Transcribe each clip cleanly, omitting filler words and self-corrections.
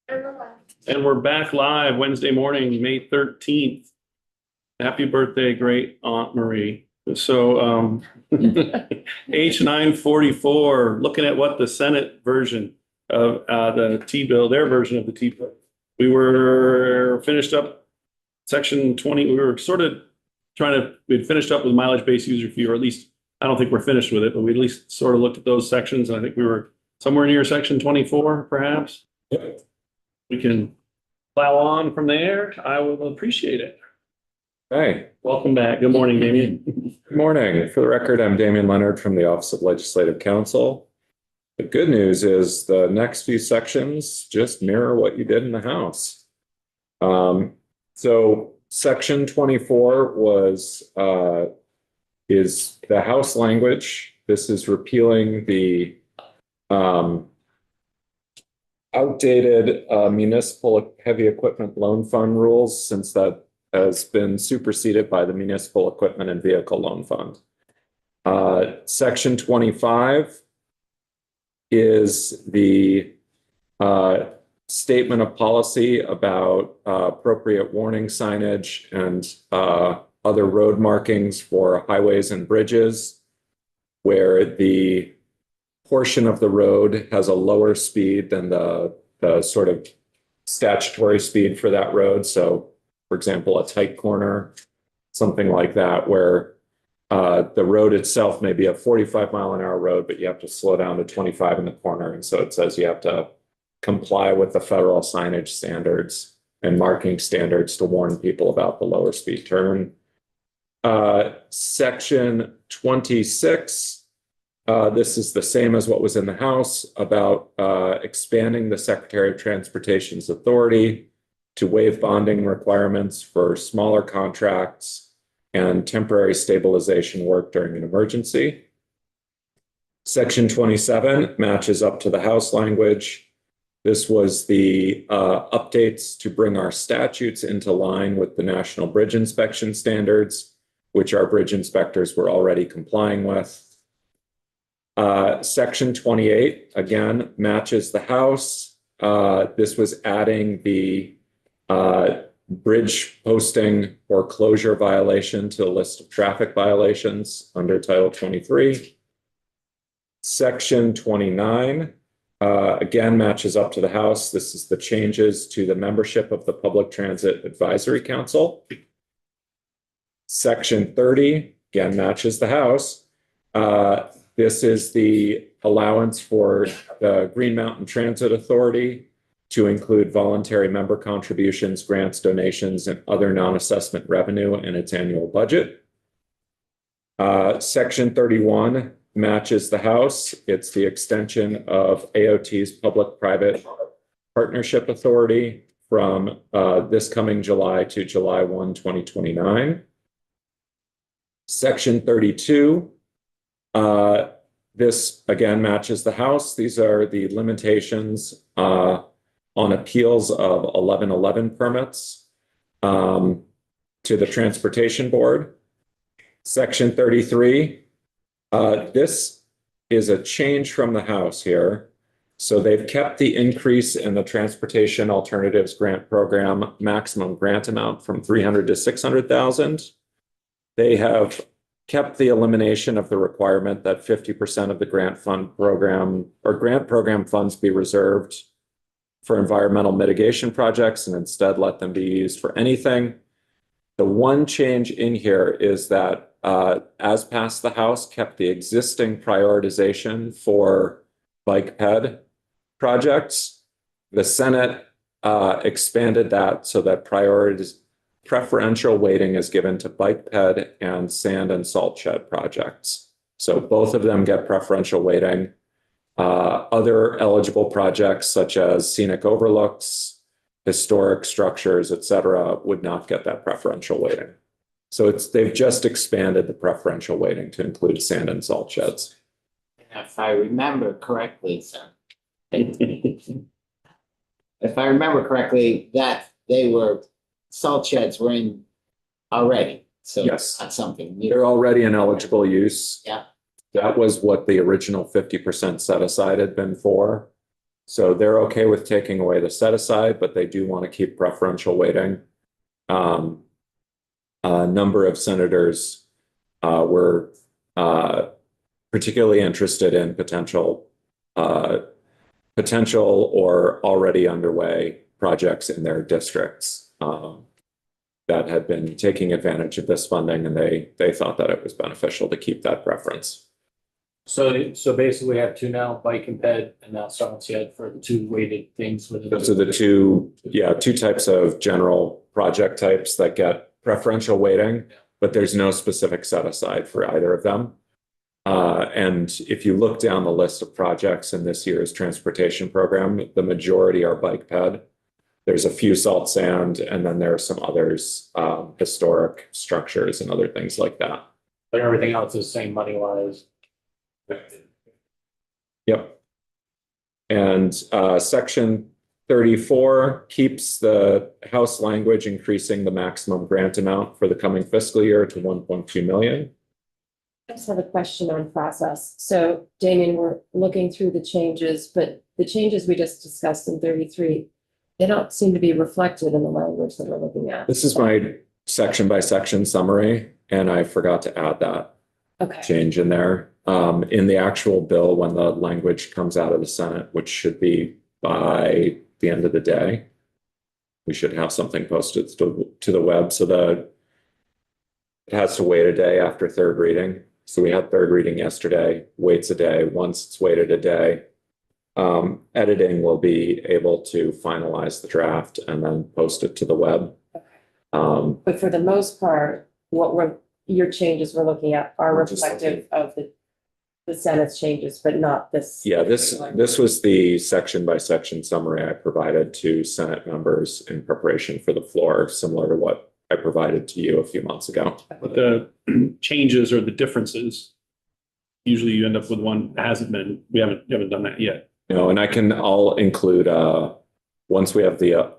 And we're back live Wednesday morning, May 13th. Happy birthday, great Aunt Marie. So H 944, looking at what the Senate version of the T-bill, their version of the T-bill. We were finished up section 20. We were sort of we'd finished up with mileage-based user fee, or at least I don't think we're finished with it, but we at least sort of looked at those sections. And I think we were somewhere near section 24, perhaps. Yep. We can plow on from there. I will appreciate it. Hey, Welcome back. Good morning, Damien. good morning. For the record, I'm Damian Leonard from the Office of Legislative Counsel. The good news is the next few sections just mirror what you did in the House. So section 24 is the House language. This is repealing the outdated municipal heavy equipment loan fund rules, since that has been superseded by the Municipal Equipment and Vehicle Loan Fund. Section 25 is the statement of policy about appropriate warning signage and other road markings for highways and bridges, where the portion of the road has a lower speed than the sort of statutory speed for that road. So, for example, a tight corner, something like that, where the road itself may be a 45-mile-an-hour road, but you have to slow down to 25 in the corner. And so it says you have to comply with the federal signage standards and marking standards to warn people about the lower speed turn. Section 26, this is the same as what was in the House, about expanding the Secretary of Transportation's authority to waive bonding requirements for smaller contracts and temporary stabilization work during an emergency. Section 27 matches up to the House language. This was the updates to bring our statutes into line with the National Bridge Inspection Standards, which our bridge inspectors were already complying with. Section 28, again, matches the House. This was adding the bridge posting or closure violation to the list of traffic violations under Title 23. Section 29, again, matches up to the House. This is the changes to the membership of the Public Transit Advisory Council. Section 30, again, matches the House. This is the allowance for the Green Mountain Transit Authority to include voluntary member contributions, grants, donations, and other non-assessment revenue in its annual budget. Section 31 matches the House. It's the extension of AOT's public-private partnership authority from this coming July to July 1, 2029. Section 32, this again matches the House. These are the limitations on appeals of 1111 permits to the Transportation Board. Section 33, this is a change from the House here. So they've kept the increase in the Transportation Alternatives Grant Program maximum grant amount from 300 to 600,000. They have kept the elimination of the requirement that 50% of the grant program funds be reserved for environmental mitigation projects and instead let them be used for anything. The one change in here is that as passed, the House kept the existing prioritization for bike ped projects. The Senate expanded that so that preferential weighting is given to bike ped and sand and salt shed projects. So both of them get preferential weighting. Other eligible projects such as scenic overlooks, historic structures, et cetera, would not get that preferential weighting. So they've just expanded the preferential weighting to include sand and salt sheds. If I remember correctly, sir, if I remember correctly, that salt sheds were in already. So yes, not something new. They're already an eligible use. Yeah. That was what the original 50% set aside had been for. So they're okay with taking away the set aside, but they do want to keep preferential weighting. A number of senators were particularly interested in potential or already underway projects in their districts that had been taking advantage of this funding, and they thought that it was beneficial to keep that preference. So basically we have two now, bike and ped, and now Science Ed for the two weighted things with. Those are the two types of general project types that get preferential weighting, but there's no specific set aside for either of them. And if you look down the list of projects in this year's transportation program, the majority are bike ped. There's a few salt sand, and then there are some others, historic structures and other things like that. But everything else is same money wise. Yep. And section 34 keeps the House language increasing the maximum grant amount for the coming fiscal year to 1.2 million. I just have a question on process. So Damien, we're looking through the changes, but the changes we just discussed in 33, they don't seem to be reflected in the language that we're looking at. This is my section by section summary, and I forgot to add that Okay, change in there. In the actual bill, when the language comes out of the Senate, which should be by the end of the day, we should have something posted to the web. So it has to wait a day after third reading. So we had third reading yesterday, waits a day. Once it's waited a day, editing will be able to finalize the draft and then post it to the web. but for the most part, your changes we're looking at are Just reflective of the Senate's changes, but not this. Yeah, this was the section by section summary I provided to Senate members in preparation for the floor, similar to what I provided to you a few months ago. But the changes or the differences, usually you end up with one that hasn't been, we haven't done that yet. No, and I'll include, once we have the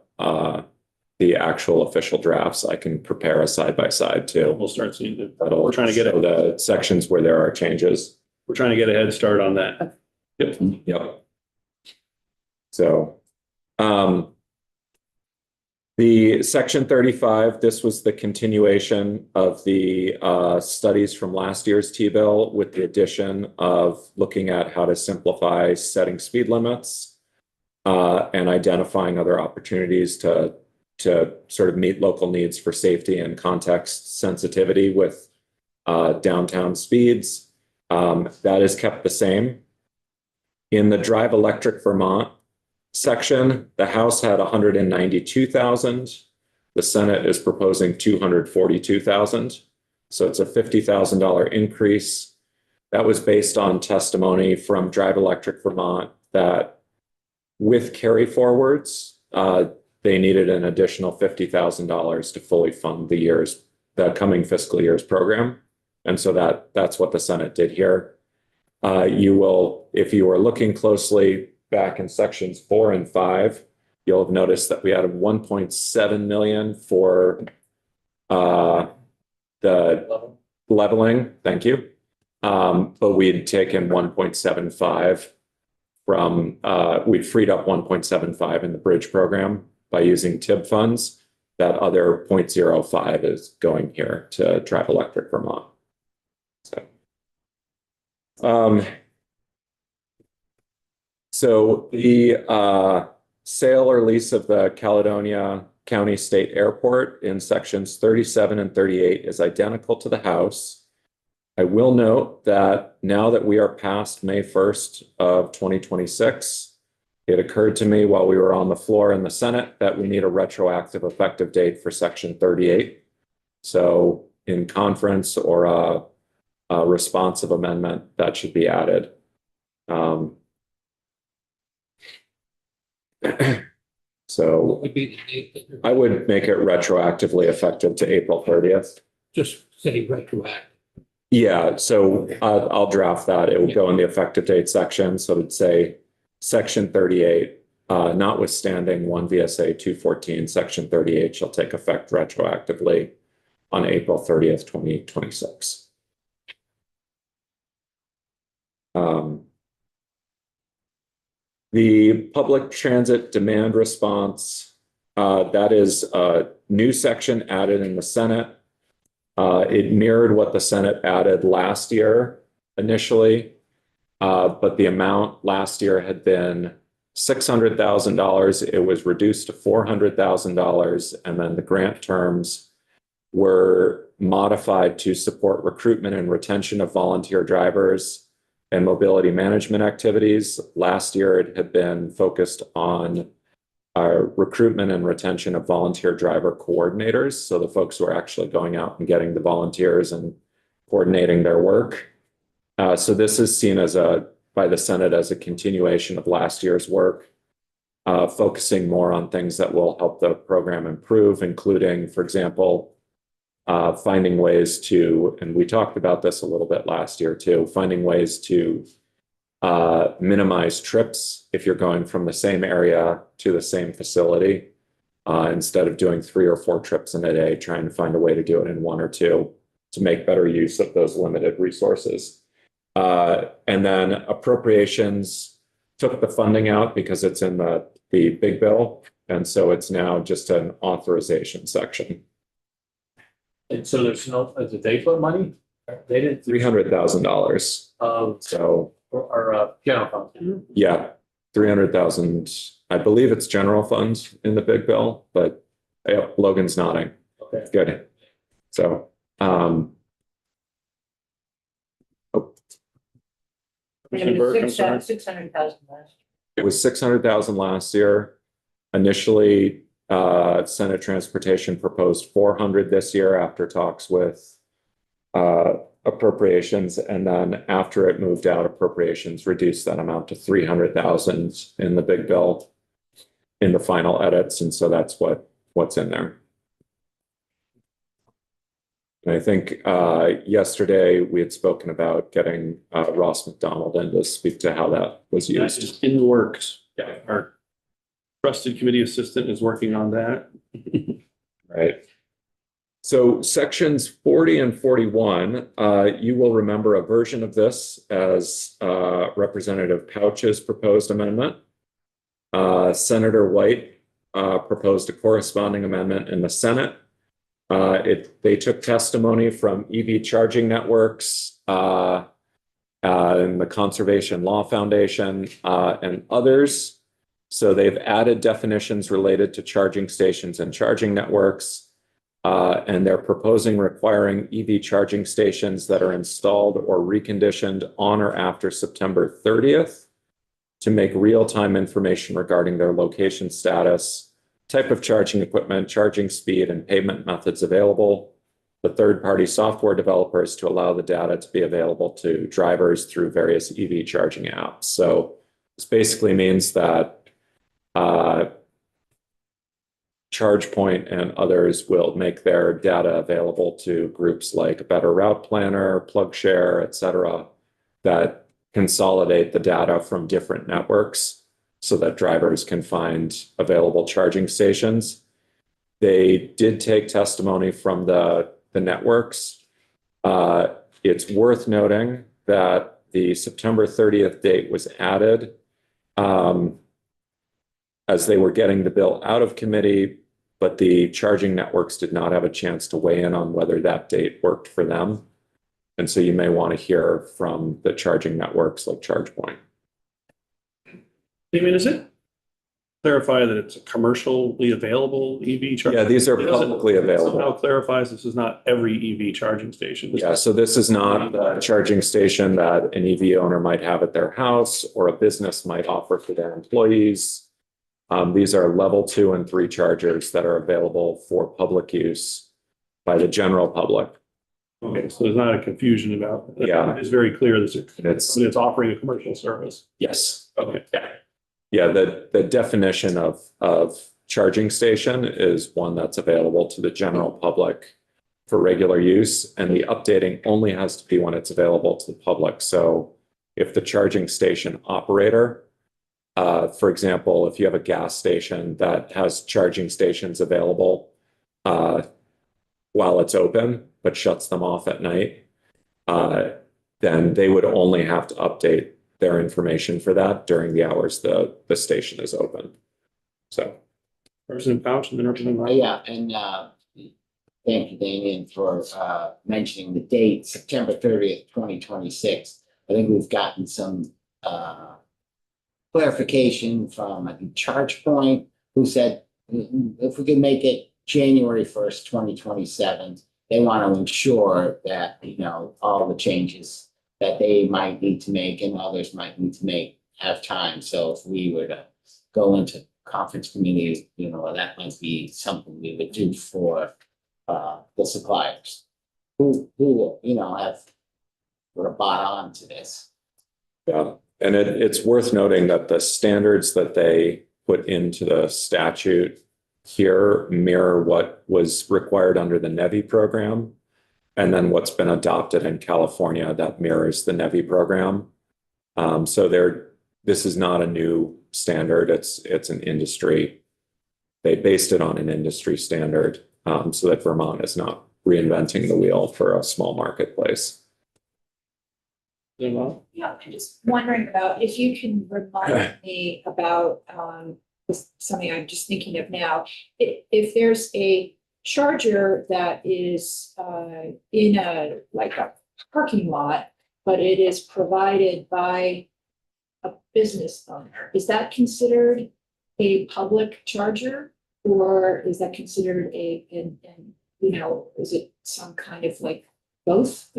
actual official drafts, I can prepare a side by side too. We'll start seeing that. That'll We're trying to get show it. the sections where there are changes. We're trying to get a head start on that. Yep. Yep. So, the section 35, this was the continuation of the studies from last year's T-bill with the addition of looking at how to simplify setting speed limits and identifying other opportunities to sort of meet local needs for safety and context sensitivity with downtown speeds. That is kept the same. In the Drive Electric Vermont section, the House had 192,000. The Senate is proposing 242,000. So it's a $50,000 increase. That was based on testimony from Drive Electric Vermont that with carry forwards, they needed an additional $50,000 to fully fund the coming fiscal year's program. And so that's what the Senate did here. You will, if you are looking closely back in sections 4 and 5, you'll have noticed that we had 1.7 million for the leveling. Thank you. But we had taken 1.75 from, we'd freed up 1.75 in the bridge program by using TIB funds. That other 0.05 is going here to Drive Electric Vermont. So the sale or lease of the Caledonia County State Airport in sections 37 and 38 is identical to the House. I will note that now that we are past May 1st of 2026, it occurred to me while we were on the floor in the Senate that we need a retroactive effective date for section 38. So in conference or a responsive amendment, that should be added. So Would be the date that you're. I would make it retroactively effective to April 30th. Just say retroactive. Yeah, so I'll draft that. It will go in the effective date section. So it'd say section 38, notwithstanding 1 VSA 214, section 38 shall take effect retroactively on April 30th, 2026. The public transit demand response, that is a new section added in the Senate. It mirrored what the Senate added last year initially, but the amount last year had been $600,000. It was reduced to $400,000, and then the grant terms were modified to support recruitment and retention of volunteer drivers and mobility management activities. Last year, it had been focused on recruitment and retention of volunteer driver coordinators. So the folks who are actually going out and getting the volunteers and coordinating their work. So this is seen by the Senate as a continuation of last year's work, focusing more on things that will help the program improve, including, for example, finding ways to, and we talked about this a little bit last year too, finding ways to minimize trips if you're going from the same area to the same facility, instead of doing 3 or 4 trips in a day, trying to find a way to do it in 1 or 2 to make better use of those limited resources. And then appropriations took the funding out because it's in the big bill. And so it's now just an authorization section. And so there's no, did they put money? They didn't. $300,000. So Or general fund. yeah, 300,000. I believe it's general funds in the big bill, but yeah, Logan's nodding. Okay. Good. So, Commissioner Burke, I'm sorry. 600,000 last. it was 600,000 last year. Initially, Senate Transportation proposed 400 this year after talks with appropriations, and then after it moved out, appropriations reduced that amount to 300,000 in the big bill in the final edits, and so that's what's in there. And I think yesterday we had spoken about getting Ross McDonald in to speak to how that was That used. is in the works. Yeah. Our trusted committee assistant is working on that. Right. So sections 40 and 41, you will remember a version of this as Representative Pouch's proposed amendment. Senator White proposed a corresponding amendment in the Senate. They took testimony from EV charging networks and the Conservation Law Foundation and others. So they've added definitions related to charging stations and charging networks. And they're proposing requiring EV charging stations that are installed or reconditioned on or after September 30th to make real-time information regarding their location status, type of charging equipment, charging speed, and payment methods available. The third-party software developers to allow the data to be available to drivers through various EV charging apps. So this basically means that ChargePoint and others will make their data available to groups like Better Route Planner, PlugShare, et cetera, that consolidate the data from different networks so that drivers can find available charging stations. They did take testimony from the networks. It's worth noting that the September 30th date was added as they were getting the bill out of committee, but the charging networks did not have a chance to weigh in on whether that date worked for them. And so you may want to hear from the charging networks like ChargePoint. I mean, is it clarify that it's a commercially available EV charging? Yeah, these are It doesn't- publicly available. Somehow clarifies this is not every EV charging station. Yeah, so this is not a charging station that an EV owner might have at their house or a business might offer for their employees. These are level 2 and 3 chargers that are available for public use by the general public. Okay, so there's not a confusion about. Yeah. It's very clear that It's, it's offering a commercial service. yes. Okay. Yeah, the definition of charging station is one that's available to the general public for regular use, and the updating only has to be when it's available to the public. So if the charging station operator, for example, if you have a gas station that has charging stations available while it's open, but shuts them off at night, then they would only have to update their information for that during the hours the station is open. So, President Pouch and then Representative Martin. Yeah, and thank you, Damien, for mentioning the date, September 30th, 2026. I think we've gotten some clarification from, I think, ChargePoint, who said if we can make it January 1st, 2027, they want to ensure that, you know, all the changes that they might need to make and others might need to make have time. So if we were to go into conference committee, you know, that might be something we would do for the suppliers who, you know, have sort of bought on to this. yeah. And it's worth noting that the standards that they put into the statute here mirror what was required under the NEVI program. And then what's been adopted in California that mirrors the NEVI program. So this is not a new standard. It's an industry. They based it on an industry standard, so that Vermont is not reinventing the wheel for a small marketplace. Well, Yeah, I'm just wondering about if you can remind me about something I'm just thinking of now. If there's a charger that is in a parking lot, but it is provided by a business owner, is that considered a public charger? Or is that considered you know, is it some kind of like both?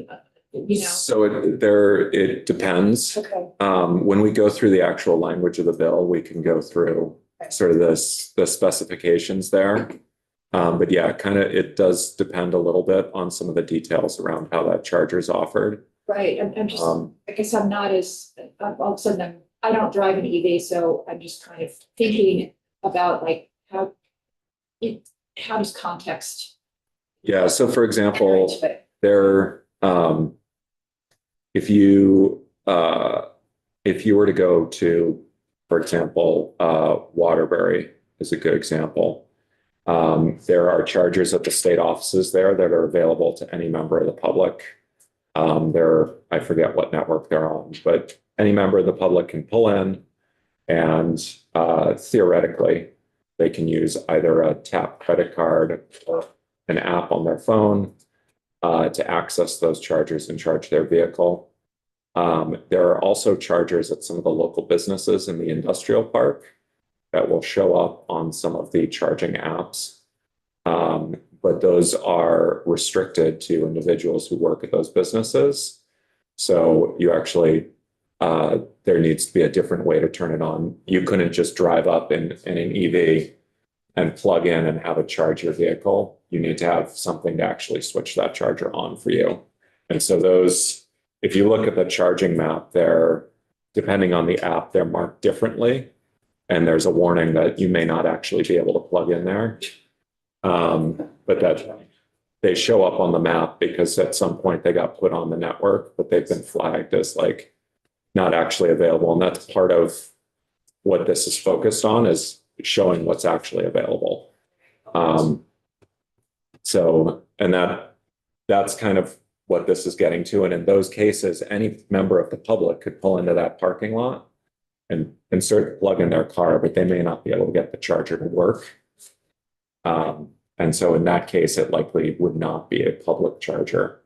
You know? So it depends. Okay. When we go through the actual language of the bill, we can go through sort of the specifications there. But yeah, it does depend a little bit on some of the details around how that charger is offered. Right, I'm just, I guess I'm not as, all of a sudden, I don't drive an EV, so I'm just kind of thinking about like how does context? Yeah, so for enter example, into it? there, if you were to go to, for example, Waterbury is a good example. There are chargers at the state offices there that are available to any member of the public. I forget what network they're on, but any member of the public can pull in and theoretically they can use either a tap credit card or an app on their phone to access those chargers and charge their vehicle. There are also chargers at some of the local businesses in the industrial park that will show up on some of the charging apps. But those are restricted to individuals who work at those businesses. So you actually, there needs to be a different way to turn it on. You couldn't just drive up in an EV and plug in and have it charge your vehicle. You need to have something to actually switch that charger on for you. And so those, if you look at the charging map there, depending on the app, they're marked differently. And there's a warning that you may not actually be able to plug in there. But that they show up on the map because at some point they got put on the network, but they've been flagged as like not actually available. And that's part of what this is focused on, is showing what's actually available. So, and that's kind of what this is getting to. And in those cases, any member of the public could pull into that parking lot and insert a plug in their car, but they may not be able to get the charger to work. And so in that case, it likely would not be a public charger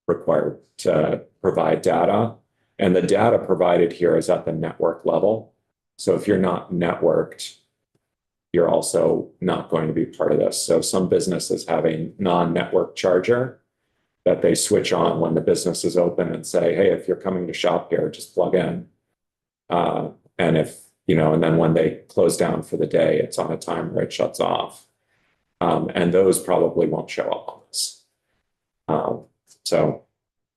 required to provide data. And the data provided here is at the network level. So if you're not networked, you're also not going to be part of this. So some businesses have a non-network charger that they switch on when the business is open and say, hey, if you're coming to shop here, just plug in. And if, you know, and then when they close down for the day, it's on a time where it shuts off. And those probably won't show up on this. So,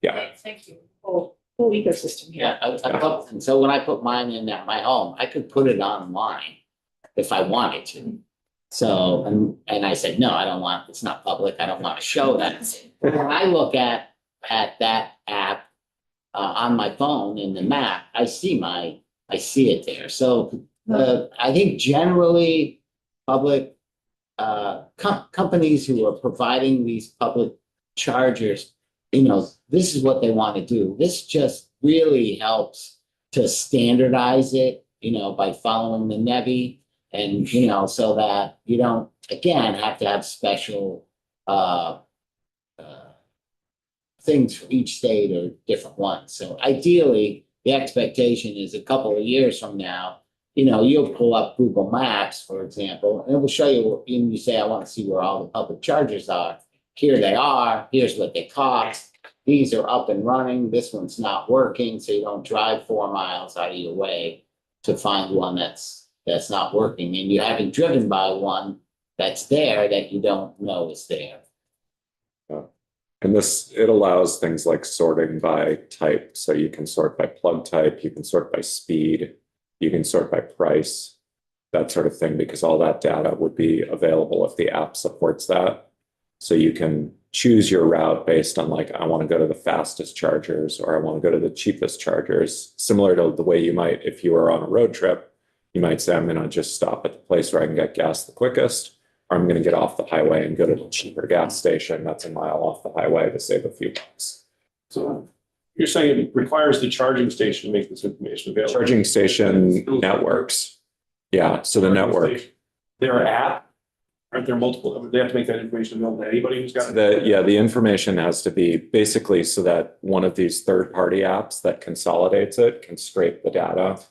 yeah. Thank you. Whole ecosystem here. Yeah, and so when I put mine in at my home, I could put it online if I wanted to. So, and I said, no, I don't want, it's not public. I don't want to show that. But when I look at that app on my phone in the map, I see it there. So I think generally public companies who are providing these public chargers, you know, this is what they want to do. This just really helps to standardize it, by following the NEVI. And, so that you don't, again, have to have special, things for each state or different ones. So ideally, the expectation is a couple of years from now, you'll pull up Google Maps, for example, and it will show you, and you say, I want to see where all the public chargers are. Here they are, here's what they cost. These are up and running, this one's not working, so you don't drive 4 miles out of your way to find one that's not working, and you haven't driven by one that's there that you don't know is there. And it allows things like sorting by type. So you can sort by plug type, you can sort by speed, you can sort by price, that sort of thing, because all that data would be available if the app supports that. So you can choose your route based on like, I want to go to the fastest chargers or I want to go to the cheapest chargers, similar to the way you might, if you were on a road trip, you might say, I'm going to just stop at the place where I can get gas the quickest. Or I'm going to get off the highway and go to the cheaper gas station that's a mile off the highway to save a few bucks. So you're saying it requires the charging station to make this information available? Charging station networks. Yeah, so the network. Their app, aren't there multiple, they have to make that information available to anybody who's got it? The information has to be basically so that one of these third-party apps that consolidates it can scrape the data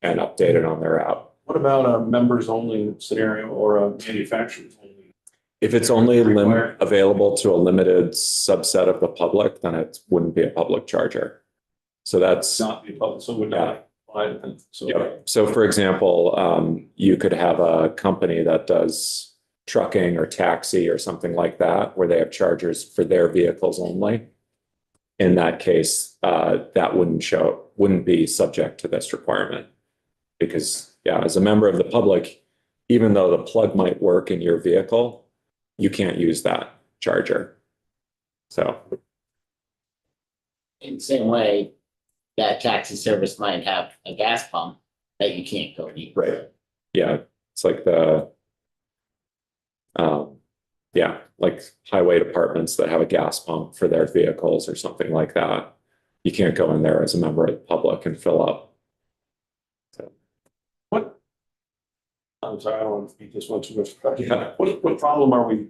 and update it on their app. What about a members only scenario or a manufacturers only? If it's only available to a limited subset of the public, then it wouldn't be a public charger. So that's Not be public, so it would not apply to them. So yeah. So for example, you could have a company that does trucking or taxi or something like that, where they have chargers for their vehicles only. In that case, that wouldn't be subject to this requirement. Because yeah, as a member of the public, even though the plug might work in your vehicle, you can't use that charger. So In the same way, that taxi service might have a gas pump that you can't go to. right. Yeah, it's like like highway departments that have a gas pump for their vehicles or something like that. You can't go in there as a member of the public and fill up. I'm sorry, I don't want to beat this one too much. Yeah. What problem are we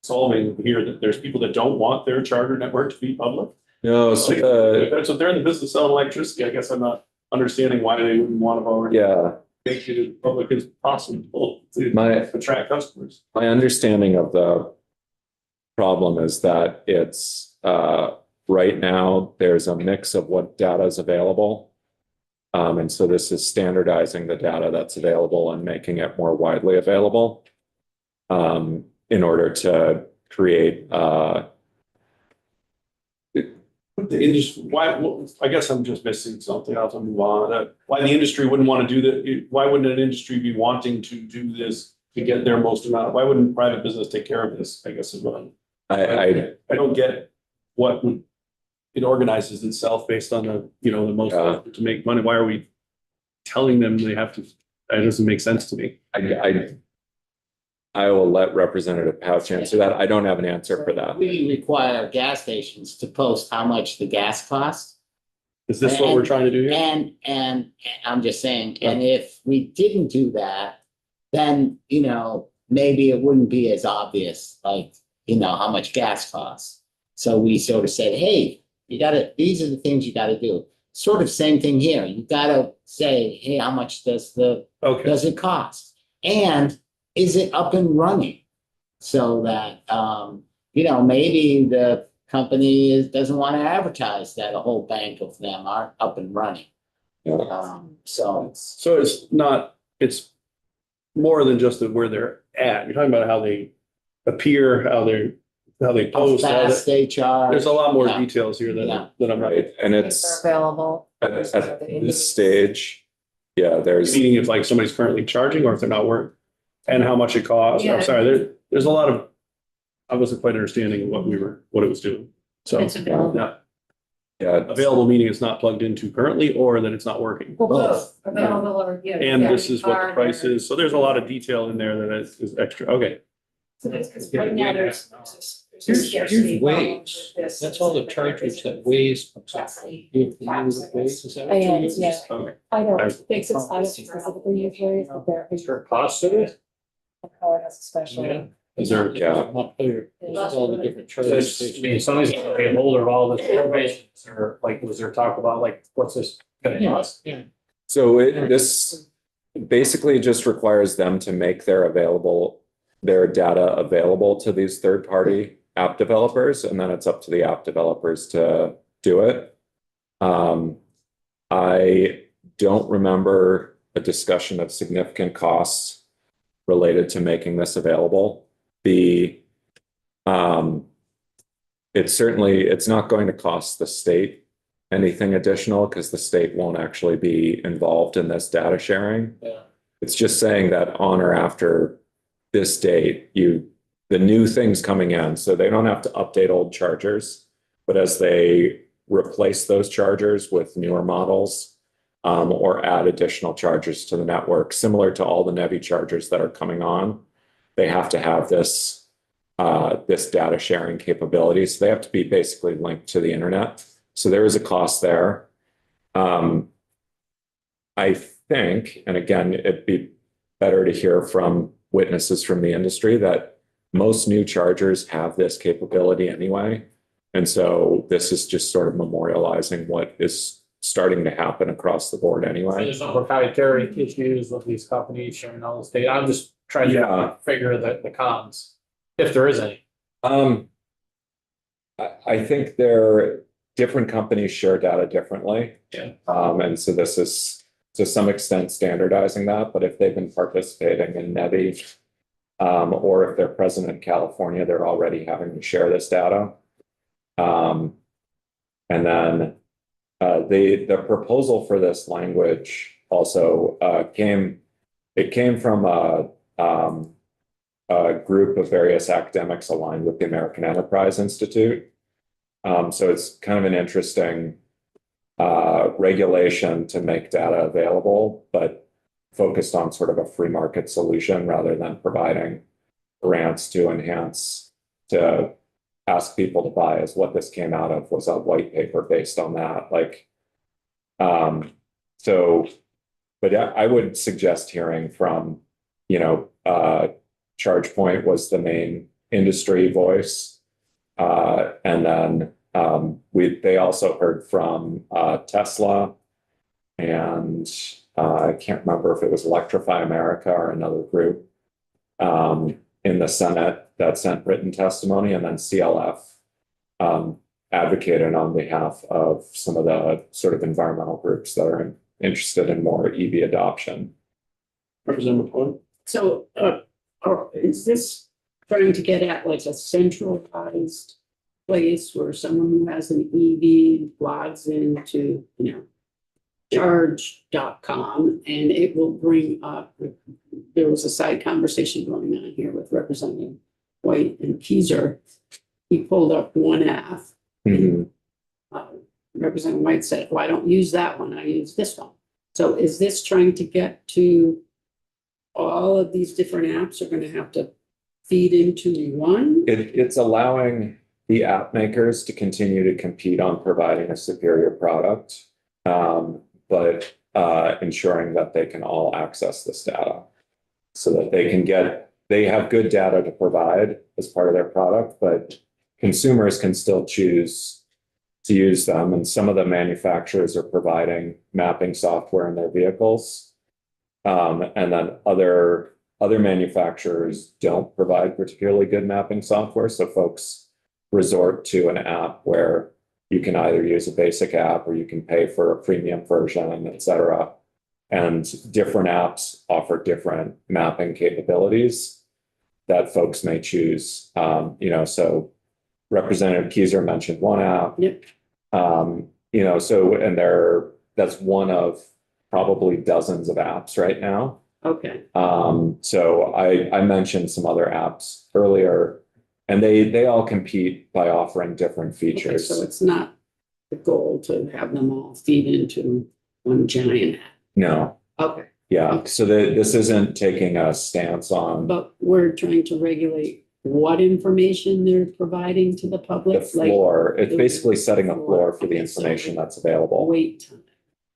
solving here? That there's people that don't want their charger network to be public? No, so So if they're in the business of selling electricity, I guess I'm not understanding why they wouldn't want to already yeah, make it as public as possible to attract customers. my understanding of the problem is that it's right now there's a mix of what data is available. And so this is standardizing the data that's available and making it more widely available in order to create The industry, I guess I'm just missing something else. I'll move on. Why the industry wouldn't want to do that? Why wouldn't an industry be wanting to do this to get their most amount? Why wouldn't private business take care of this? I guess is what I don't get what it organizes itself based on the most to make money. Why are we telling them they have to? That doesn't make sense to me. I will let Representative Pouch answer that. I don't have an answer for that. We require gas stations to post how much the gas costs. Is this what we're trying to do here? And I'm just saying, and if we didn't do that, then, maybe it wouldn't be as obvious, like, how much gas costs. So we sort of said, hey, these are the things you gotta do. Sort of same thing here. You gotta say, hey, how much does it cost? And is it up and running? So that, maybe the company doesn't want to advertise that a whole bank of them aren't up and running. So it's more than just where they're at. You're talking about how they appear, how they how post. fast they charge. There's a lot more Yeah. details here than Yeah. I'm Right, and They're it's available. at this stage, yeah, there's meaning if like somebody's currently charging or if they're not working and how much it costs. Yeah. I'm sorry, there's a lot of, I wasn't quite understanding what it was doing. So It's available. yeah, yeah, available meaning it's not plugged into currently or that it's not working. Well, Both. available or, yeah. And yeah, this is what the card price or- is. So there's a lot of detail in there that is extra. Okay. So that's because right now there's there's a Here's scarcity problem Waze. with this. That's all the chargers that Waze comes out. You use Waze, is that what I you am, use? yeah. Okay. I don't I- think so. I don't specifically use Waze, but there Is there a cost to it? Power has a special. Yeah. Is there- Yeah. I'm not clear. There's All the different chargers. I mean, somebody's gonna get hold of all this information, or like, was there talk about like, what's this gonna cost? Yeah. So this basically just requires them to make their data available to these third-party app developers, and then it's up to the app developers to do it. I don't remember a discussion of significant costs related to making this available. It's not going to cost the state anything additional because the state won't actually be involved in this data sharing. Yeah. It's just saying that on or after this date, the new things coming in, so they don't have to update old chargers, but as they replace those chargers with newer models, or add additional chargers to the network, similar to all the NEVI chargers that are coming on, they have to have this data sharing capability. So they have to be basically linked to the internet. So there is a cost there. I think, and again, it'd be better to hear from witnesses from the industry that most new chargers have this capability anyway. And so this is just sort of memorializing what is starting to happen across the board anyway. There's no proprietary issues with these companies sharing all this data. I'm just trying Yeah. to figure the cons, if there is any. I think different companies share data differently. Yeah. And so this is to some extent standardizing that, but if they've been participating in NEVI, or if they're present in California, they're already having to share this data. And then the proposal for this language also came from a group of various academics aligned with the American Enterprise Institute. So it's kind of an interesting regulation to make data available, but focused on sort of a free market solution rather than providing grants to ask people to buy, as what this came out of was a white paper based on that. But I would suggest hearing from, ChargePoint was the main industry voice. And then they also heard from Tesla, and I can't remember if it was Electrify America or another group in the Senate that sent written testimony, and then CLF advocated on behalf of some of the sort of environmental groups that are interested in more EV adoption. Representative McCoy? So, is this trying to get at like a centralized place where someone who has an EV logs into, charge.com, and it will bring up, there was a side conversation going on here with Representative White and Keiser. He pulled up one app. Representative White said, well, I don't use that one, I use this one. So is this trying to get to all of these different apps are going to have to feed into one? It's allowing the app makers to continue to compete on providing a superior product, but ensuring that they can all access this data so that they have good data to provide as part of their product, but consumers can still choose to use them. And some of the manufacturers are providing mapping software in their vehicles. And then other manufacturers don't provide particularly good mapping software. So folks resort to an app where you can either use a basic app or you can pay for a premium version, et cetera. And different apps offer different mapping capabilities that folks may choose. So Representative Keiser mentioned one app. Yep. That's one of probably dozens of apps right now. Okay, So I mentioned some other apps earlier, and they all compete by offering different okay, features. so it's not the goal to have them all feed into one giant app. No, Okay, yeah. So this isn't taking a stance on. but we're trying to regulate what information they're providing to the The public? Like floor, it's the basically setting a floor for the Okay, so information that's available. wait time.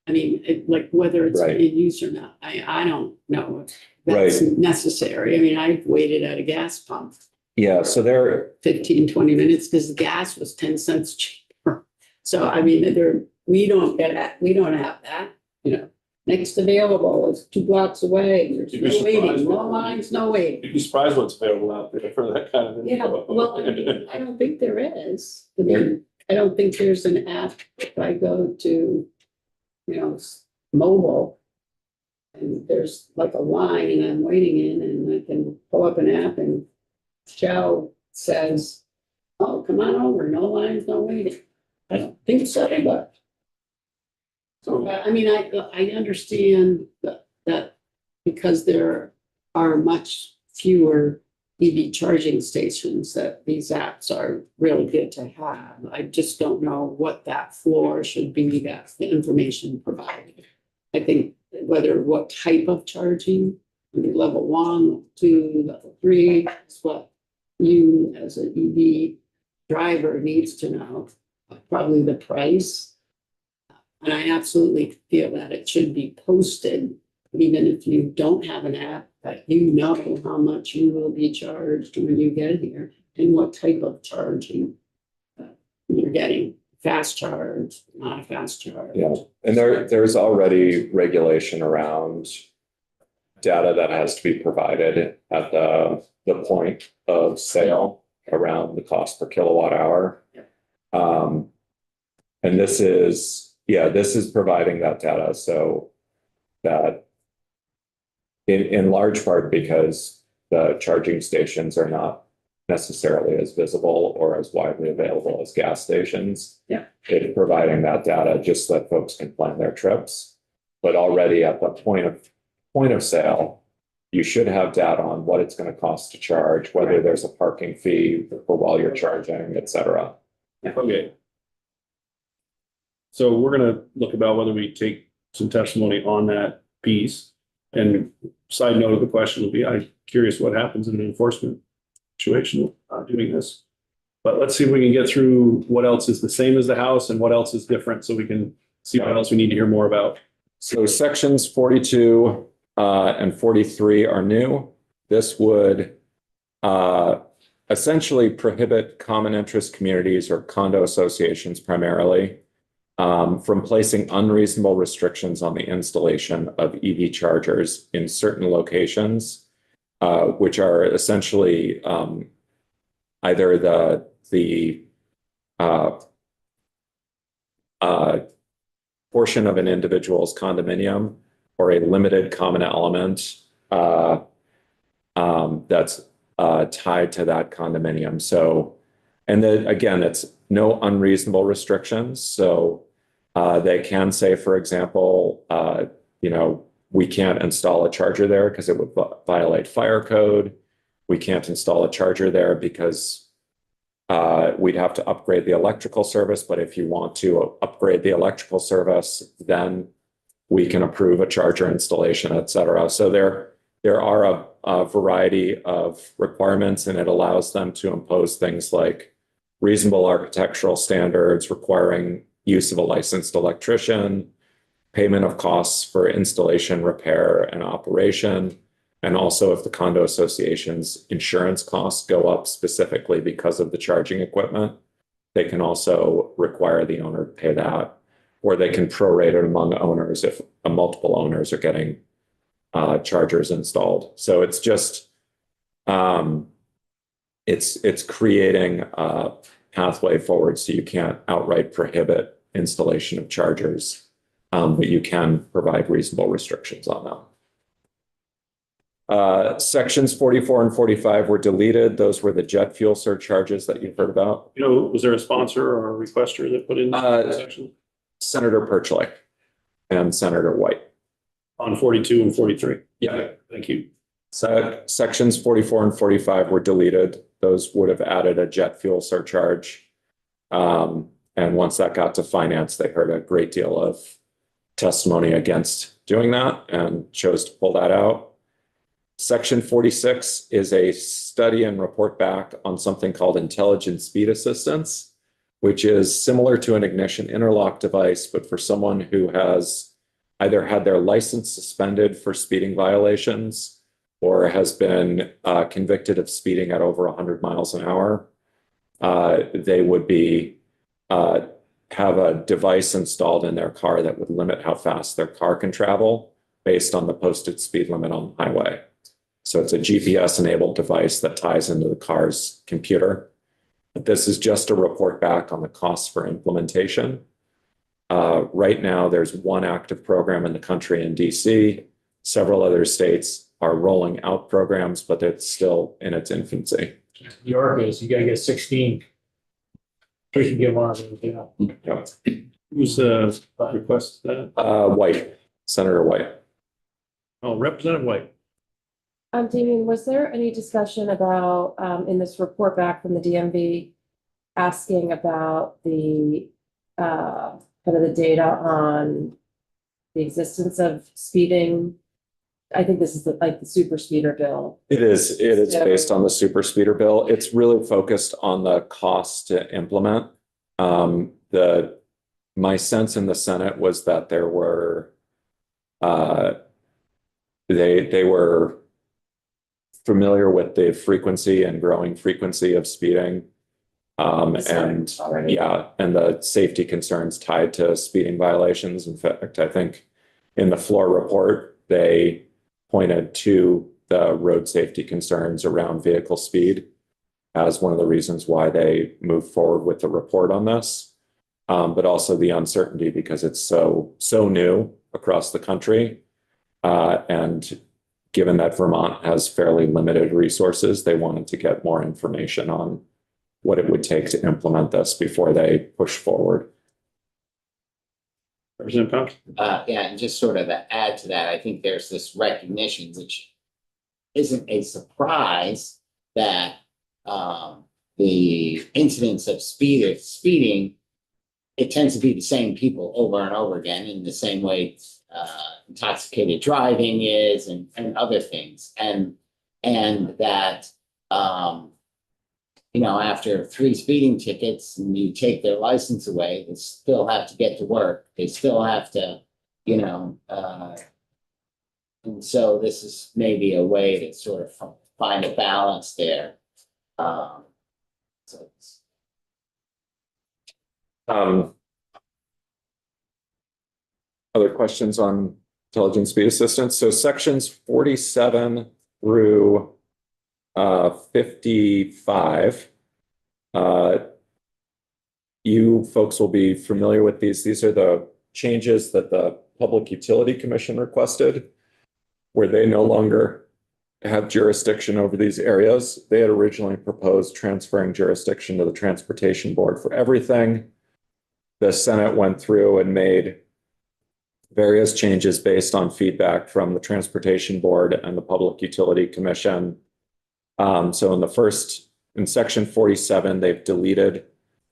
I mean, like whether it's Right. being used or not, I don't know if that's Right. necessary. I mean, I've waited at a gas pump Yeah, so there, 15, 20 minutes because the gas was 10 cents cheaper. So I mean, we don't have that, you know. Next available is 2 blocks away. There's You'd be no waiting, surprised no what- lines, no waiting. You'd be surprised what's available out there for that kind of. Yeah, info. well, I mean, I don't think there is. I mean, I don't think there's an app if I go to, mobile. And there's like a line and I'm waiting in and I can pull up an app and Shell says, oh, come on over, no lines, no waiting. I don't think so, but. So, I mean, I understand that because there are much fewer EV charging stations, that these apps are really good to have. I just don't know what that floor should be, that's the information provided. I think what type of charging, I mean, level 1, level 2, level 3, is what you as an EV driver needs to know. Probably the price. And I absolutely feel that it should be posted, even if you don't have an app, that you know how much you will be charged when you get here and what type of charging you're getting. Fast charge, not a fast charge. yeah, and there's already regulation around data that has to be provided at the point of sale around the cost per kilowatt hour. And this is providing that data so that in large part because the charging stations are not necessarily as visible or as widely available as gas stations. Yeah. It's providing that data just so that folks can plan their trips. But already at the point of sale, you should have data on what it's going to cost to charge, whether there's a parking fee for while you're charging, et cetera. okay. So we're gonna look about whether we take some testimony on that piece. And side note of the question will be, I'm curious what happens in an enforcement situation doing this. But let's see if we can get through what else is the same as the house and what else is different, so we can see what else we need to hear more about. So sections 42 and 43 are new. This would essentially prohibit common interest communities or condo associations primarily from placing unreasonable restrictions on the installation of EV chargers in certain locations, which are essentially either the portion of an individual's condominium or a limited common element that's tied to that condominium. So, and then again, it's no unreasonable restrictions. So they can say, for example, we can't install a charger there because it would violate fire code. We can't install a charger there because we'd have to upgrade the electrical service. But if you want to upgrade the electrical service, then we can approve a charger installation, et cetera. So there are a variety of requirements, and it allows them to impose things like reasonable architectural standards requiring use of a licensed electrician, payment of costs for installation, repair, and operation. And also if the condo association's insurance costs go up specifically because of the charging equipment, they can also require the owner to pay that, or they can prorate it among owners if multiple owners are getting chargers installed. So it's just, it's creating a pathway forward so you can't outright prohibit installation of chargers, but you can provide reasonable restrictions on them. Sections 44 and 45 were deleted. Those were the jet fuel surcharges that you've heard about. Was there a sponsor or a requester that put in that section Senator Perchlik and Senator White. on 42 and 43? Yeah. Thank you. So sections 44 and 45 were deleted. Those would have added a jet fuel surcharge. And once that got to finance, they heard a great deal of testimony against doing that and chose to pull that out. Section 46 is a study and report back on something called intelligent speed assistance, which is similar to an ignition interlock device, but for someone who has either had their license suspended for speeding violations or has been convicted of speeding at over 100 miles an hour. They would be have a device installed in their car that would limit how fast their car can travel based on the posted speed limit on the highway. So it's a GPS-enabled device that ties into the car's computer. This is just a report back on the costs for implementation. Right now, there's one active program in the country in DC. Several other states are rolling out programs, but it's still in its infancy. New York is, you gotta get 16. We can get one of them, Yeah. Who's requested that? White, Senator White. Oh, Representative White. Damien, was there any discussion about, in this report back from the DMV, asking about the, kind of the data on the existence of speeding? I think this is like the super speeder bill. It is So- based on the super speeder bill. It's really focused on the cost to implement. My sense in the Senate was that there were, they were familiar with the frequency and growing frequency of speeding. And Already. yeah, and the safety concerns tied to speeding violations. In fact, I think in the floor report, they pointed to the road safety concerns around vehicle speed as one of the reasons why they moved forward with the report on this. But also the uncertainty because it's so new across the country. And given that Vermont has fairly limited resources, they wanted to get more information on what it would take to implement this before they push forward. Representative Pouch? Yeah, and just sort of to add to that, I think there's this recognition, which isn't a surprise, that the incidence of speeding, it tends to be the same people over and over again in the same way intoxicated driving is and other things. And that, after 3 speeding tickets and you take their license away, they still have to get to work. They still have to, and so this is maybe a way to sort of find a balance there. So it's, Other questions on intelligent speed assistance? So sections 47 through 55. You folks will be familiar with these. These are the changes that the Public Utility Commission requested, where they no longer have jurisdiction over these areas. They had originally proposed transferring jurisdiction to the Transportation Board for everything. The Senate went through and made various changes based on feedback from the Transportation Board and the Public Utility Commission. So in section 47, they've deleted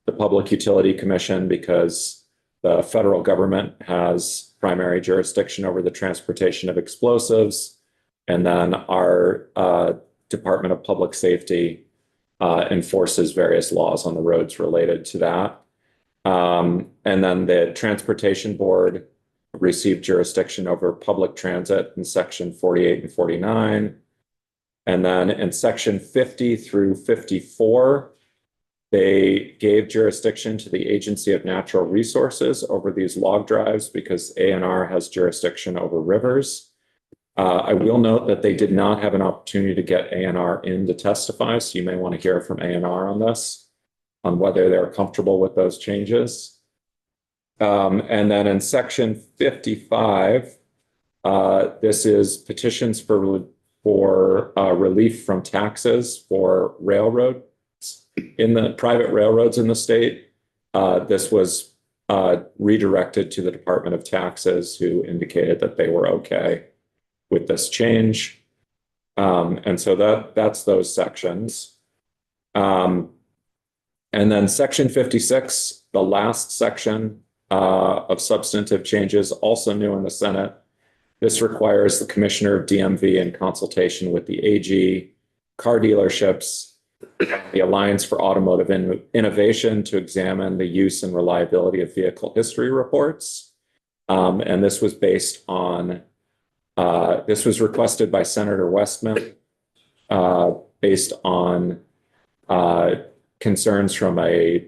the Public Utility Commission because the federal government has primary jurisdiction over the transportation of explosives. And then our Department of Public Safety enforces various laws on the roads related to that. And then the Transportation Board received jurisdiction over public transit in section 48 and 49. And then in section 50 through 54, they gave jurisdiction to the Agency of Natural Resources over these log drives because ANR has jurisdiction over rivers. I will note that they did not have an opportunity to get ANR in to testify, so you may want to hear from ANR on this, on whether they're comfortable with those changes. And then in section 55, this is petitions for relief from taxes for railroads in the private railroads in the state. This was redirected to the Department of Taxes, who indicated that they were okay with this change. And so that's those sections. And then section 56, the last section of substantive changes, also new in the Senate. This requires the Commissioner of DMV in consultation with the AG, car dealerships, the Alliance for Automotive Innovation to examine the use and reliability of vehicle history reports. And this was based on, this was requested by Senator Westman, based on concerns from a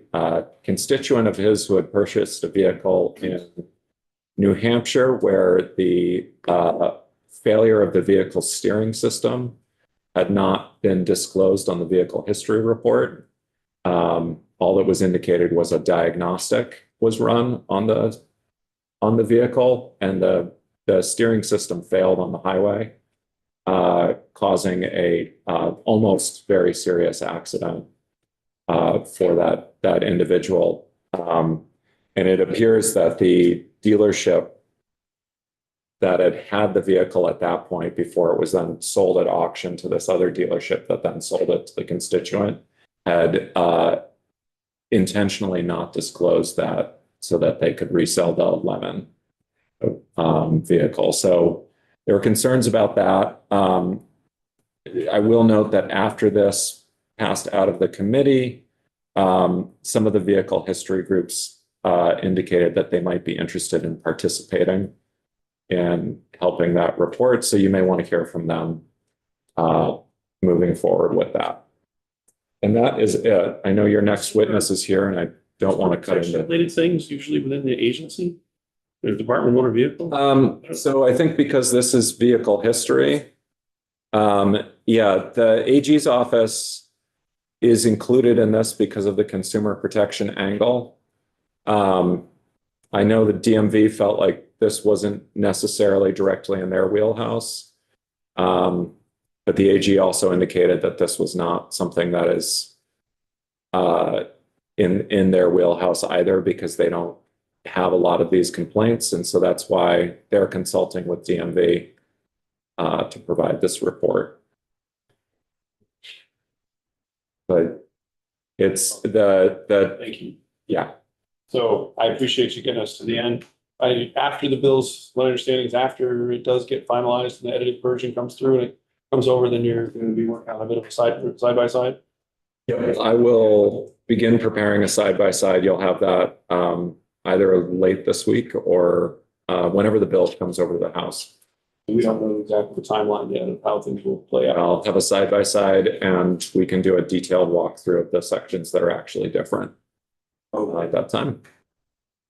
constituent of his who had purchased a vehicle in New Hampshire where the failure of the vehicle steering system had not been disclosed on the vehicle history report. All that was indicated was a diagnostic was run on the vehicle, and the steering system failed on the highway, causing a almost very serious accident for that individual. And it appears that the dealership that had the vehicle at that point before it was then sold at auction to this other dealership that then sold it to the constituent had intentionally not disclosed that so that they could resell the lemon vehicle. So there were concerns about that. I will note that after this passed out of the committee, some of the vehicle history groups indicated that they might be interested in participating in helping that report. So you may want to hear from them moving forward with that. And that is it. I know your next witness is here and I don't want to cut into Related things usually within the agency, the Department of Motor Vehicle. So I think because this is vehicle history, yeah, the AG's office is included in this because of the consumer protection angle. I know the DMV felt like this wasn't necessarily directly in their wheelhouse. But the AG also indicated that this was not something that is in their wheelhouse either, because they don't have a lot of these complaints. And so that's why they're consulting with DMV to provide this report. But it's Thank you. yeah. So I appreciate you getting us to the end. After the bills, my understanding is after it does get finalized and the edited version comes through and it comes over, then you're going to be working on a bit of a side by side. I will begin preparing a side-by-side. You'll have that either late this week or whenever the bill comes over to the House. We don't know exactly the timeline yet of how things will play out. I'll have a side-by-side and we can do a detailed walkthrough of the sections that are actually different at that time.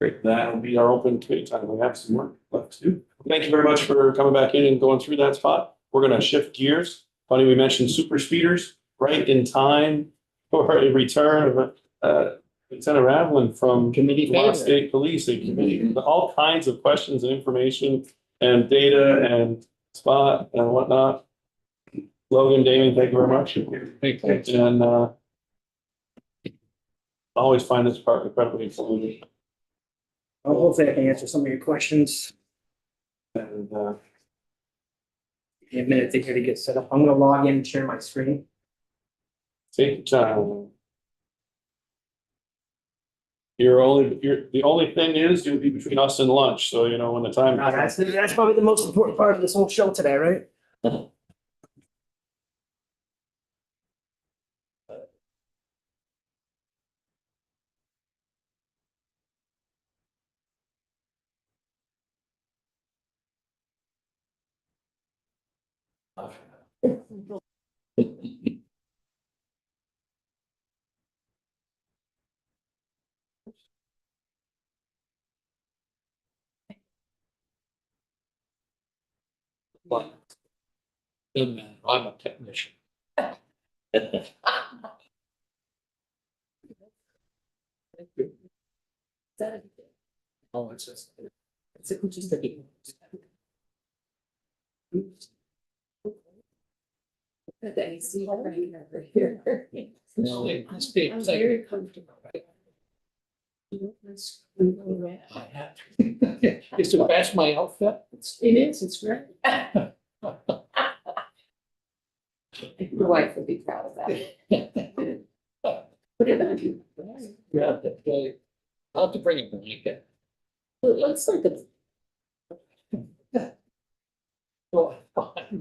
Great. That'll be our open committee time. We have some work left to do. Thank you very much for coming back in and going through that spot. We're going to shift gears. Funny, we mentioned super speeders right in time for a return of Lieutenant Ravelin from Committee Vermont favorite. State Police, a committee, all kinds of questions and information and data and spot and whatnot. Logan, Damon, thank you very much. And always find this part incredibly informative. Hopefully I can answer some of your questions And in a minute to get set up. I'm gonna log in and share my screen. take your time. The only thing is you'll be between us and lunch, so you know when the time. That's probably the most important part of this whole show today, right? I'm a technician. Oh, it's just. Just a. The AC right over here. No, it must be. I'm very comfortable. I have to. Is it match my outfit? It is, it's great. Your wife would be proud of that. Put it on you. Yeah, I'll have to bring a blanket. It looks like it's.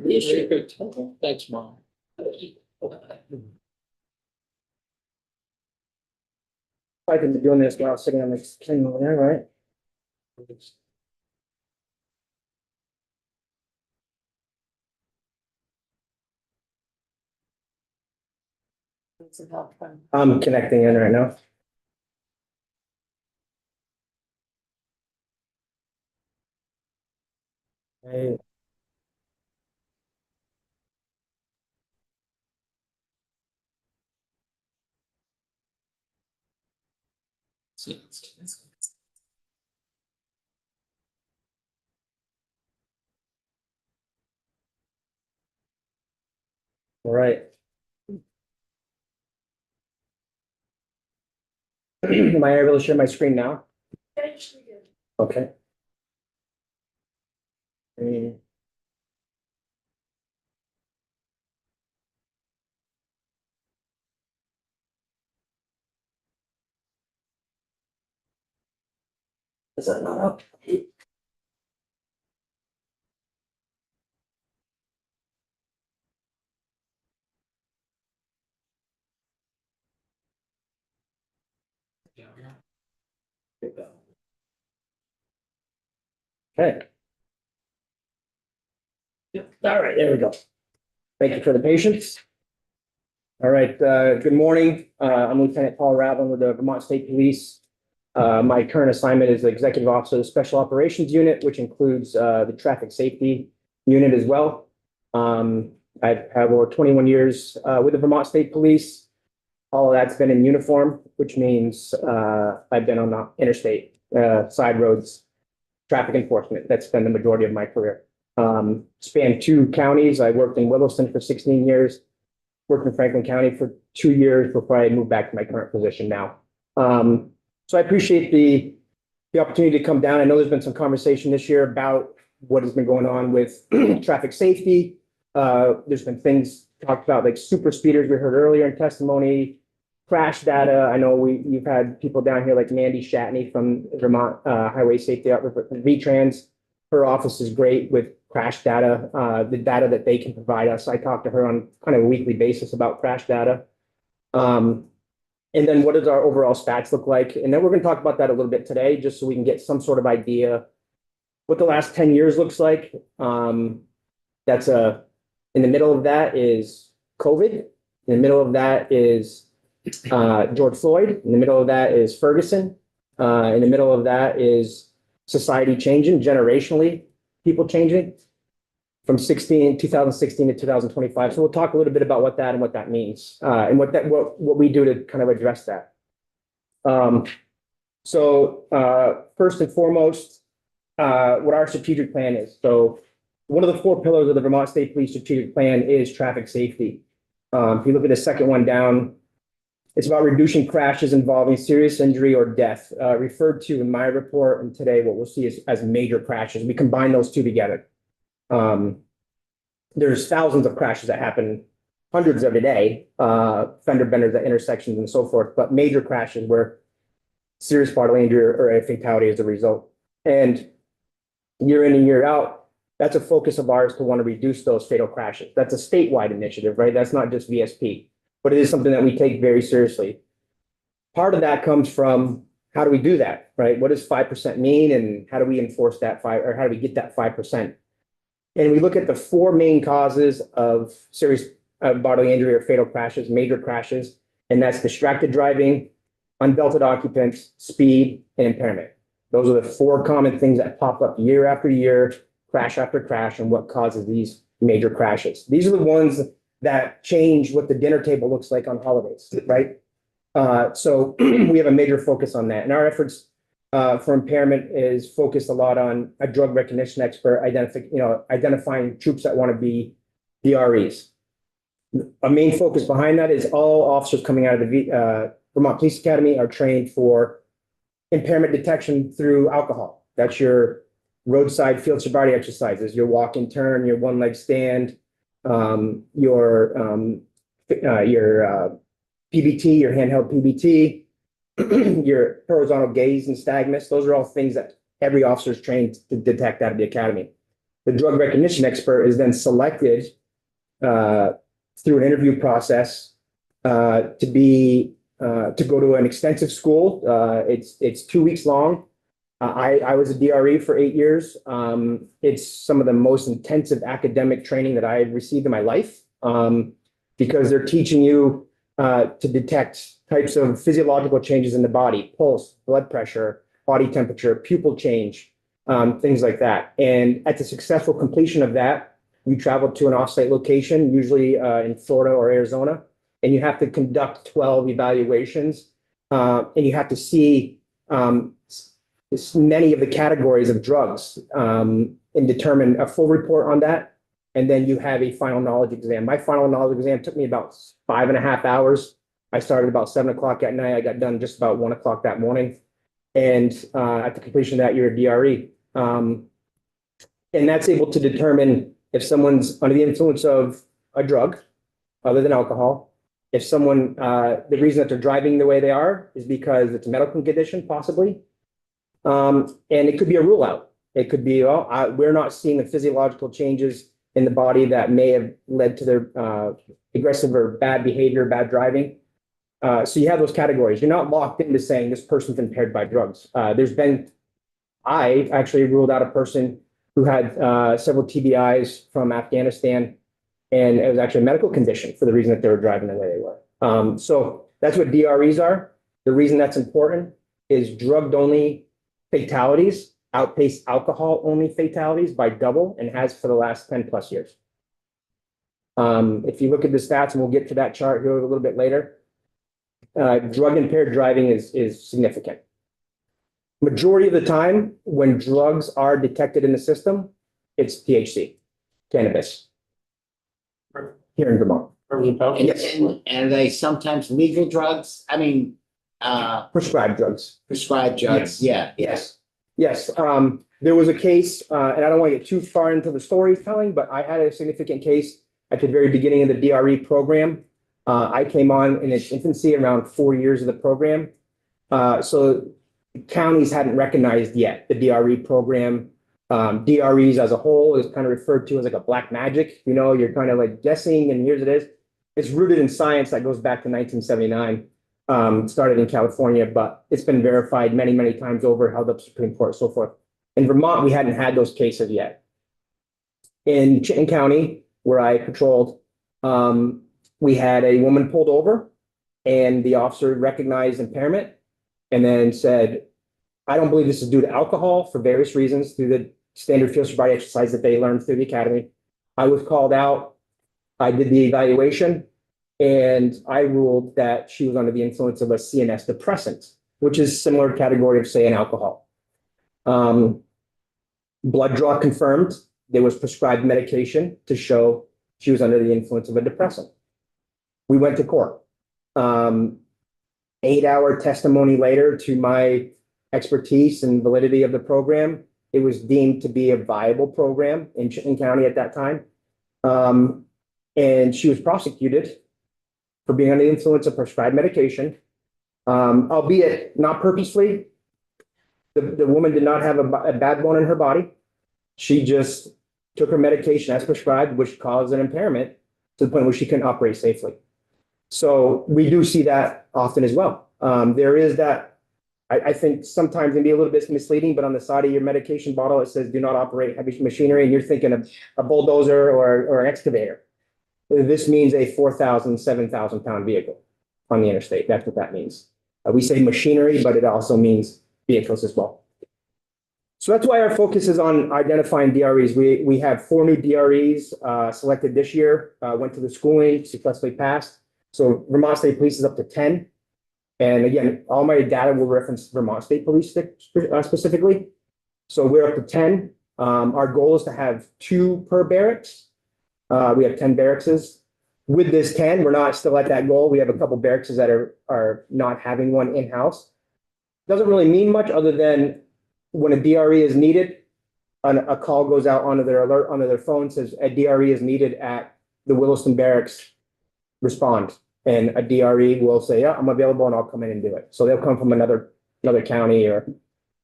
the issue. Thanks, Mom. I can be doing this while sitting on this thing over there, right? Some help from. I'm connecting in right now. Hey. All right. Am I able to share my screen now? Okay. Mm. Is that not up? Okay. All right, there we go. Thank you for the patience. All right, good morning. I'm Lieutenant Paul Ratlin with the Vermont State Police. My current assignment is the Executive Officer of the Special Operations Unit, which includes the Traffic Safety Unit as well. I've had over 21 years with the Vermont State Police. All of that's been in uniform, which means I've been on the interstate side roads, traffic enforcement. That's been the majority of my career. Spanned 2 counties. I worked in Williston for 16 years, worked in Franklin County for 2 years before I moved back to my current position now. So I appreciate the opportunity to come down. I know there's been some conversation this year about what has been going on with traffic safety. There's been things talked about like super speeders we heard earlier in testimony, crash data. I know you've had people down here like Mandy Shatney from Vermont Highway Safety VTrans. Her office is great with crash data, the data that they can provide us. I talk to her on kind of a weekly basis about crash data. And then what does our overall stats look like? And then we're going to talk about that a little bit today, just so we can get some sort of idea what the last 10 years looks like. That's in the middle of that is COVID. In the middle of that is George Floyd. In the middle of that is Ferguson. In the middle of that is society changing generationally, people changing from 2016 to 2025. So we'll talk a little bit about what that means and what we do to kind of address that. So first and foremost, what our strategic plan is. So one of the 4 pillars of the Vermont State Police strategic plan is traffic safety. If you look at the second one down, it's about reducing crashes involving serious injury or death, referred to in my report. And today what we'll see is as major crashes. We combine those 2 together. There's thousands of crashes that happen, hundreds every day, fender benders at intersections and so forth, but major crashes where serious bodily injury or a fatality is the result. And year in and year out, that's a focus of ours to want to reduce those fatal crashes. That's a statewide initiative, right? That's not just VSP, but it is something that we take very seriously. Part of that comes from how do we do that, right? What does 5% mean, and how do we enforce that or how do we get that 5%? And we look at the 4 main causes of serious bodily injury or fatal crashes, major crashes, and that's distracted driving, unbelted occupants, speed, and impairment. Those are the 4 common things that pop up year after year, crash after crash, and what causes these major crashes. These are the ones that change what the dinner table looks like on holidays, right? So we have a major focus on that. And our efforts for impairment is focused a lot on a drug recognition expert identifying troops that want to be DREs. A main focus behind that is all officers coming out of the Vermont Police Academy are trained for impairment detection through alcohol. That's your roadside field sobriety exercises, your walk and turn, your one leg stand, your PBT, your handheld PBT, your horizontal gaze and nystagmus. Those are all things that every officer is trained to detect out of the academy. the drug recognition expert is then selected through an interview process to go to an extensive school. It's 2 weeks long. I was a DRE for 8 years. It's some of the most intensive academic training that I've received in my life, because they're teaching you to detect types of physiological changes in the body, pulse, blood pressure, body temperature, pupil change, things like that. And at the successful completion of that, you travel to an offsite location, usually in Florida or Arizona, and you have to conduct 12 evaluations, and you have to see many of the categories of drugs, and determine a full report on that. And then you have a final knowledge exam. My final knowledge exam took me about 5.5 hours. I started about 7 o'clock at night. I got done just about 1 o'clock that morning. And at the completion of that, you're a DRE. And that's able to determine if someone's under the influence of a drug other than alcohol. If someone, the reason that they're driving the way they are is because it's a medical condition, possibly. And it could be a rule out. It could be, we're not seeing the physiological changes in the body that may have led to their aggressive or bad behavior, bad driving. So you have those categories. You're not locked into saying this person's impaired by drugs. I actually ruled out a person who had several TBIs from Afghanistan, and it was actually a medical condition for the reason that they were driving the way they were. So that's what DREs are. The reason that's important is drugged-only fatalities outpace alcohol-only fatalities by double, and has for the last 10 plus years. If you look at the stats, and we'll get to that chart here a little bit later, drug-impaired driving is significant. Majority of the time, when drugs are detected in the system, it's THC, cannabis, here in Vermont. And they sometimes legal drugs, I mean, Prescribed drugs. prescribed drugs, yeah. Yes. Yes. There was a case, and I don't want to get too far into the storytelling, but I had a significant case at the very beginning of the DRE program. I came on in its infancy, around 4 years of the program. So counties hadn't recognized yet the DRE program. DREs as a whole is kind of referred to as like a black magic. You know, you're kind of like guessing, and here's it is. It's rooted in science that goes back to 1979. Started in California, but it's been verified many, many times over, held up Supreme Court, so forth. In Vermont, we hadn't had those cases yet. In Chittenden County, where I patrolled, we had a woman pulled over, and the officer recognized impairment and then said, I don't believe this is due to alcohol for various reasons through the standard field sobriety exercise that they learned through the academy. I was called out. I did the evaluation, and I ruled that she was under the influence of a CNS depressant, which is similar category of, say, an alcohol. Blood draw confirmed. There was prescribed medication to show she was under the influence of a depressant. We went to court. 8-hour testimony later, to my expertise and validity of the program, it was deemed to be a viable program in Chittenden County at that time. And she was prosecuted for being under the influence of prescribed medication, albeit not purposely. The woman did not have a bad bone in her body. She just took her medication as prescribed, which caused an impairment to the point where she couldn't operate safely. So we do see that often as well. There is that, I think sometimes it can be a little bit misleading, but on the side of your medication bottle, it says do not operate heavy machinery, and you're thinking of a bulldozer or an excavator. This means a 4,000, 7,000 pound vehicle on the interstate. That's what that means. We say machinery, but it also means vehicles as well. So that's why our focus is on identifying DREs. We have 4 new DREs selected this year, went to the schooling, successfully passed. So Vermont State Police is up to 10. And again, all my data will reference Vermont State Police specifically. So we're up to 10. Our goal is to have 2 per barracks. We have 10 barracks. With this 10, we're not still at that goal. We have a couple barracks that are not having one in-house. Doesn't really mean much other than when a DRE is needed, a call goes out onto their alert, onto their phone, says a DRE is needed at the Williston Barracks, respond. And a DRE will say, yeah, I'm available and I'll come in and do it. So they'll come from another county, or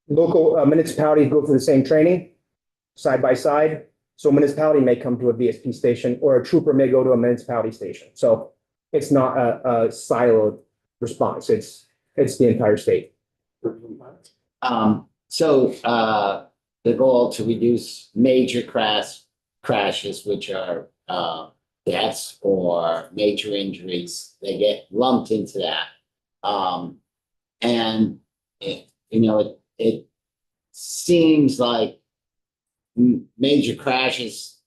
local municipalities go through the same training side by side. So a municipality may come to a VSP station or a trooper may go to a municipality station. So it's not a siloed response. It's the entire state. The goal to reduce major crashes, which are deaths or major injuries, they get lumped into that. And it seems like major crashes,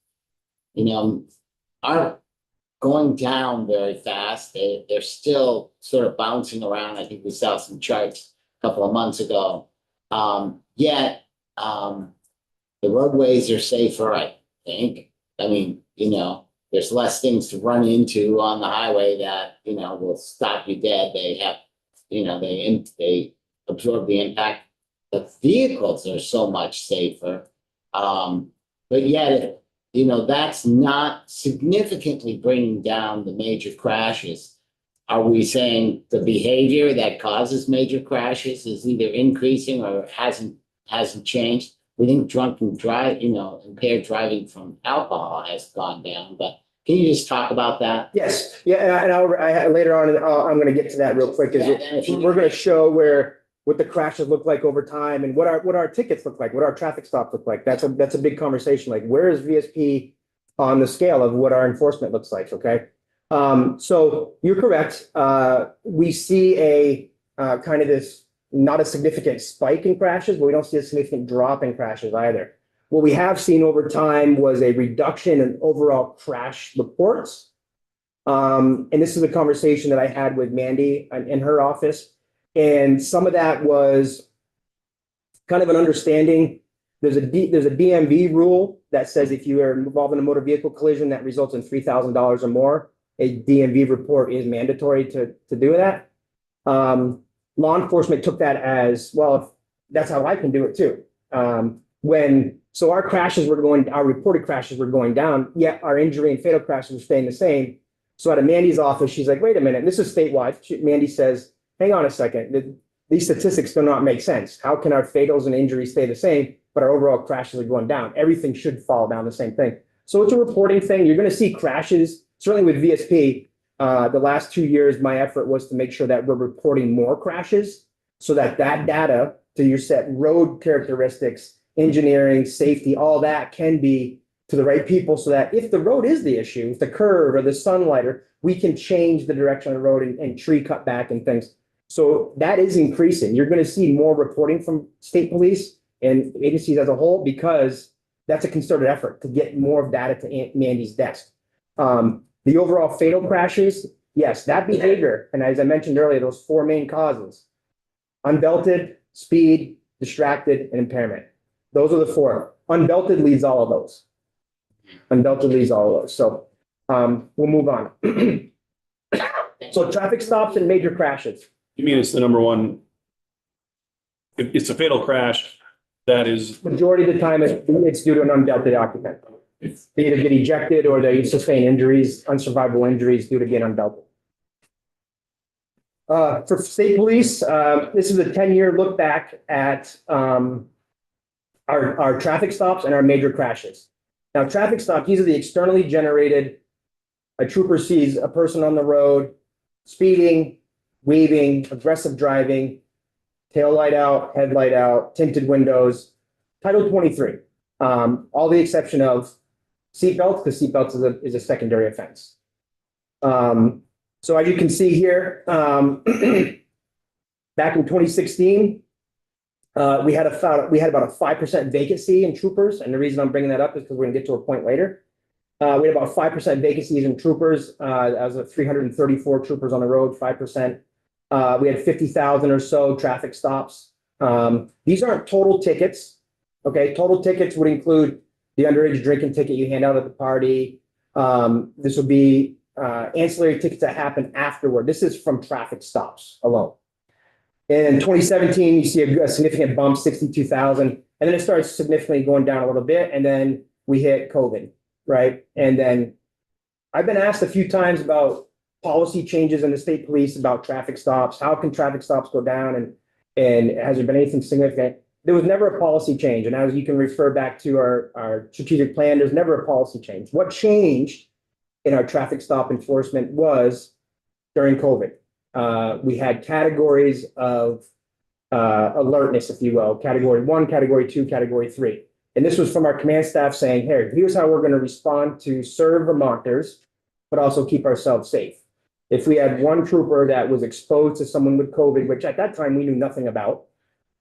aren't going down very fast. They're still sort of bouncing around. I think we saw some charts a couple of months ago. Yet the roadways are safer, I think. I mean, there's less things to run into on the highway that, will stop you dead. They have, they absorb the impact. The vehicles are so much safer. But yet, that's not significantly bringing down the major crashes. Are we saying the behavior that causes major crashes is either increasing or hasn't changed? We think impaired driving from alcohol has gone down, but can you just talk about that? Yes, yeah, and later on, I'm going to get to that real quick. We're going to show what the crashes look like over time and what our tickets look like, what our traffic stops look like. That's a big conversation. Like, where is VSP on the scale of what our enforcement looks like? Okay, so you're correct. We see a kind of this not a significant spike in crashes, but we don't see a significant drop in crashes either. What we have seen over time was a reduction in overall crash reports. And this is a conversation that I had with Mandy in her office. And some of that was kind of an understanding. There's a DMV rule that says if you are involved in a motor vehicle collision that results in $3,000 or more, a DMV report is mandatory to do that. Law enforcement took that as, well, if that's how I can do it too. So our reported crashes were going down, yet our injury and fatal crashes were staying the same. So out of Mandy's office, she's like, wait a minute, this is statewide. Mandy says, hang on a second, these statistics do not make sense. How can our fatals and injuries stay the same, but our overall crashes are going down? Everything should fall down the same thing. So it's a reporting thing. You're going to see crashes, certainly with VSP. The last 2 years, my effort was to make sure that we're reporting more crashes so that data to your set road characteristics, engineering, safety, all that can be to the right people so that if the road is the issue, if the curve or the sunlight, we can change the direction of the road and tree cut back and things. So that is increasing. You're going to see more reporting from state police and agencies as a whole because that's a concerted effort to get more data to Mandy's desk. The overall fatal crashes, yes, that behavior, and as I mentioned earlier, those four main causes: unbelted, speed, distracted, and impairment. Those are the four. Unbelted leads all of those. So we'll move on. So traffic stops and major crashes. You mean it's the number one? If it's a fatal crash, that is, Majority of the time, it's due to an unbelted occupant. They either get ejected or they sustain injuries, unsurvivable injuries due to being unbelted. For state police, this is a 10-year look back at our traffic stops and our major crashes. Now, traffic stops, these are the externally generated. A trooper sees a person on the road, speeding, weaving, aggressive driving, tail light out, headlight out, tinted windows, Title 23. All the exception of seatbelts, because seatbelts is a secondary offense. So as you can see here, back in 2016, we had about a 5% vacancy in troopers, and the reason I'm bringing that up is because we're gonna get to a point later. We had about 5% vacancies in troopers, as of 334 troopers on the road, 5%. We had 50,000 or so traffic stops. These aren't total tickets. Okay, total tickets would include the underage drinking ticket you hand out at the party. This would be ancillary tickets that happen afterward. This is from traffic stops alone. In 2017, you see a significant bump, 62,000, and then it starts significantly going down a little bit, and then we hit COVID, right? And then I've been asked a few times about policy changes in the state police about traffic stops. How can traffic stops go down, and has there been anything significant? there was never a policy change. And as you can refer back to our strategic plan, there's never a policy change. What changed in our traffic stop enforcement was during COVID. We had categories of alertness, if you will, category 1, category 2, category 3. And this was from our command staff saying, hey, here's how we're going to respond to serve Vermonters, but also keep ourselves safe. If we had one trooper that was exposed to someone with COVID, which at that time we knew nothing about,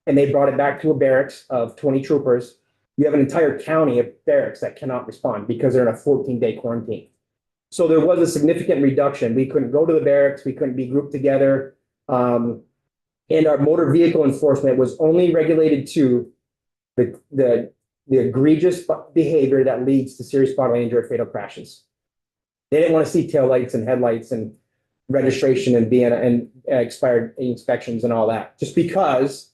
and they brought it back to a barracks of 20 troopers, you have an entire county of barracks that cannot respond because they're in a 14-day quarantine. So there was a significant reduction. We couldn't go to the barracks. We couldn't be grouped together. And our motor vehicle enforcement was only regulated to the egregious behavior that leads to serious bodily injury or fatal crashes. They didn't want to see taillights and headlights and registration and expired inspections and all that, just because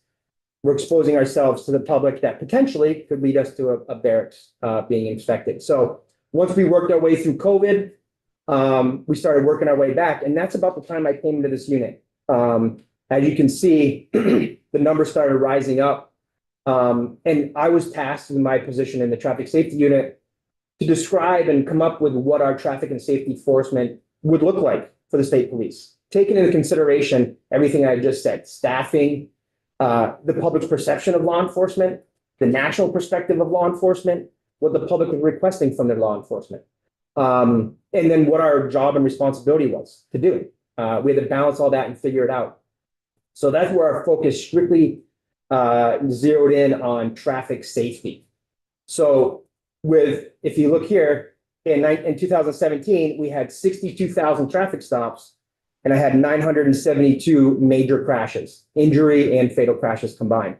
we're exposing ourselves to the public that potentially could lead us to a barracks being inspected. So once we worked our way through COVID, we started working our way back, and that's about the time I came into this unit. As you can see, the numbers started rising up. And I was tasked in my position in the traffic safety unit to describe and come up with what our traffic and safety enforcement would look like for the state police, taking into consideration everything I just said: staffing, the public's perception of law enforcement, the national perspective of law enforcement, what the public was requesting from their law enforcement, and then what our job and responsibility was to do. We had to balance all that and figure it out. So that's where our focus strictly zeroed in on traffic safety. So if you look here, in 2017, we had 62,000 traffic stops, and I had 972 major crashes, injury and fatal crashes combined.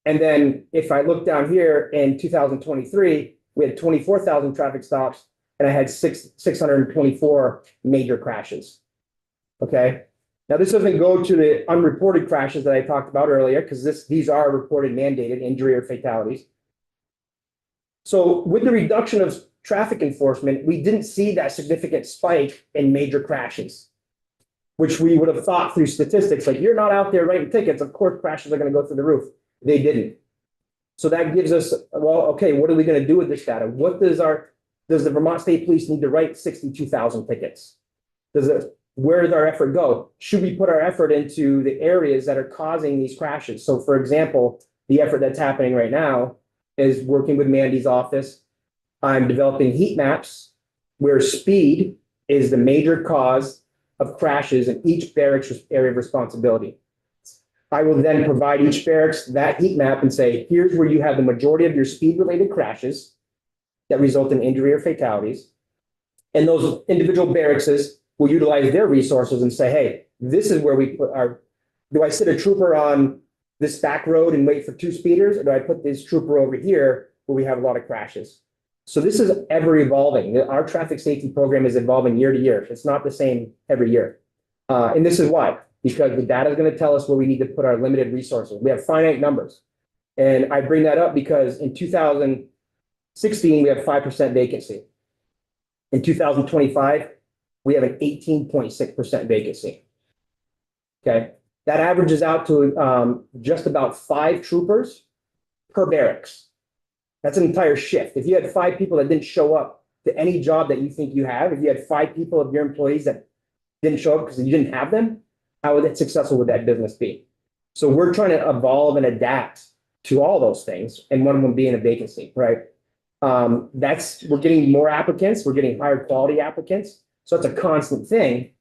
And then if I look down here in 2023, we had 24,000 traffic stops, and I had 624 major crashes. Okay. Now, this doesn't go to the unreported crashes that I talked about earlier, because these are reported mandated injury or fatalities. So with the reduction of traffic enforcement, we didn't see that significant spike in major crashes, which we would have thought through statistics, like, you're not out there writing tickets, of course crashes are going to go through the roof. They didn't. So that gives us, well, okay, what are we going to do with this data? Does the Vermont State Police need to write 62,000 tickets? Where does our effort go? Should we put our effort into the areas that are causing these crashes? So for example, the effort that's happening right now is working with Mandy's office. I'm developing heat maps where speed is the major cause of crashes in each barracks area of responsibility. I will then provide each barracks that heat map and say, here's where you have the majority of your speed-related crashes that result in injury or fatalities. And those individual barracks will utilize their resources and say, hey, this is where we put do I sit a trooper on this back road and wait for 2 speeders, or do I put this trooper over here where we have a lot of crashes? So this is ever evolving. Our traffic safety program is evolving year to year. It's not the same every year. And this is why, because the data is going to tell us where we need to put our limited resources. We have finite numbers. And I bring that up because in 2016, we have 5% vacancy. In 2025, we have an 18.6% vacancy. Okay. That averages out to just about 5 troopers per barracks. That's an entire shift. If you had 5 people that didn't show up to any job that you think you have, if you had 5 people of your employees that didn't show up because you didn't have them, how successful would that business be? So we're trying to evolve and adapt to all those things, and one of them being a vacancy, right? We're getting more applicants, we're getting higher quality applicants. So it's a constant thing.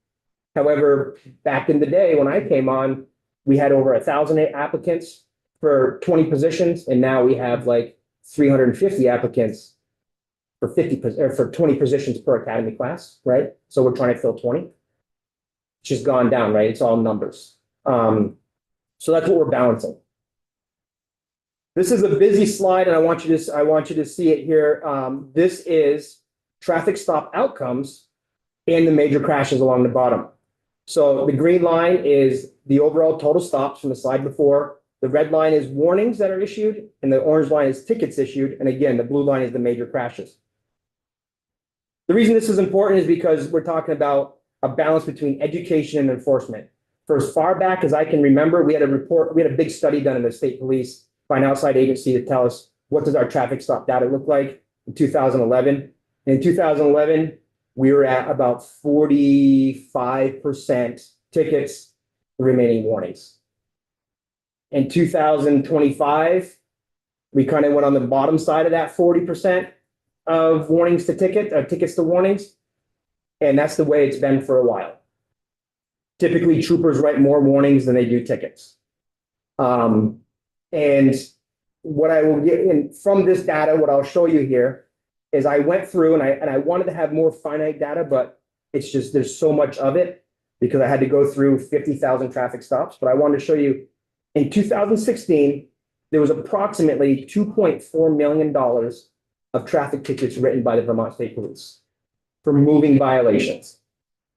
However, back in the day when I came on, we had over 1,000 applicants for 20 positions, and now we have like 350 applicants for 20 positions per academy class, right? So we're trying to fill 20. It's just gone down, right? It's all numbers. So that's what we're balancing. This is a busy slide, and I want you to see it here. This is traffic stop outcomes and the major crashes along the bottom. So the green line is the overall total stops from the slide before. The red line is warnings that are issued, and the orange line is tickets issued. And again, the blue line is the major crashes. The reason this is important is because we're talking about a balance between education and enforcement. For as far back as I can remember, we had a big study done in the state police by an outside agency to tell us what does our traffic stop data look like in 2011. In 2011, we were at about 45% tickets, remaining warnings. In 2025, we kind of went on the bottom side of that 40% of warnings to tickets to warnings. And that's the way it's been for a while. Typically, troopers write more warnings than they do tickets. And what I will get in from this data, what I'll show you here is I went through and I wanted to have more finite data, but it's just there's so much of it because I had to go through 50,000 traffic stops. But I wanted to show you in 2016, there was approximately $2.4 million of traffic tickets written by the Vermont State Police for moving violations.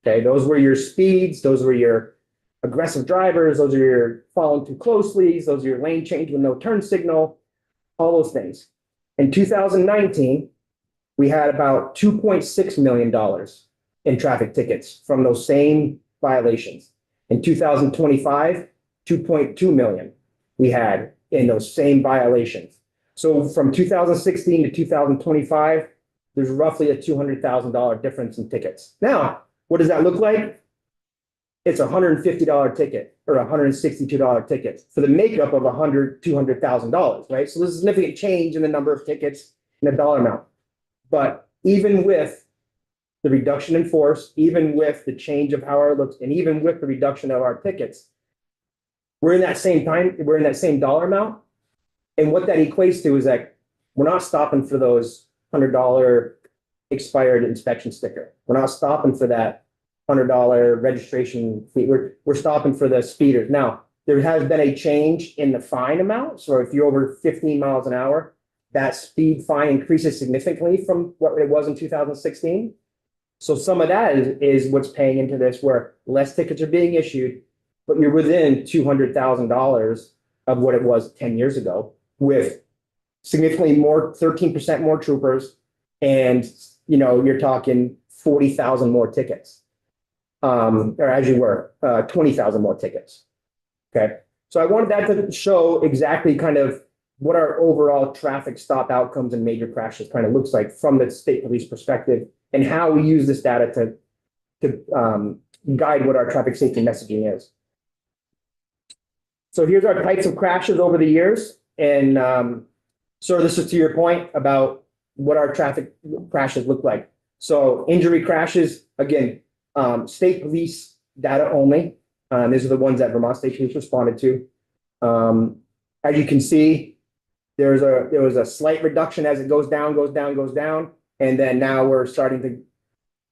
Okay, those were your speeds, those were your aggressive drivers, those are your following too closely, those are your lane change with no turn signal, all those things. In 2019, we had about $2.6 million in traffic tickets from those same violations. In 2025, 2.2 million we had in those same violations. So from 2016 to 2025, there's roughly a $200,000 difference in tickets. Now, what does that look like? It's a $150 ticket or a $162 ticket for the makeup of $200,000, right? So there's a significant change in the number of tickets and the dollar amount. But even with the reduction in force, even with the change of how it looks, and even with the reduction of our tickets, we're in that same dollar amount. And what that equates to is that we're not stopping for those $100 expired inspection sticker. We're not stopping for that $100 registration fee. We're stopping for the speeders. Now, there has been a change in the fine amount. So if you're over 15 miles an hour, that speed fine increases significantly from what it was in 2016. So some of that is what's paying into this, where less tickets are being issued, but you're within $200,000 of what it was 10 years ago, with significantly more, 13% more troopers, and you're talking 40,000 more tickets, or as you were, 20,000 more tickets. Okay, so I wanted that to show exactly kind of what our overall traffic stop outcomes and major crashes kind of looks like from the state police perspective, and how we use this data to guide what our traffic safety messaging is. So here's our types of crashes over the years. And so this is to your point about what our traffic crashes look like. So injury crashes, again, state police data only. These are the ones that Vermont State Police responded to. As you can see, there was a slight reduction as it goes down. And then now we're starting to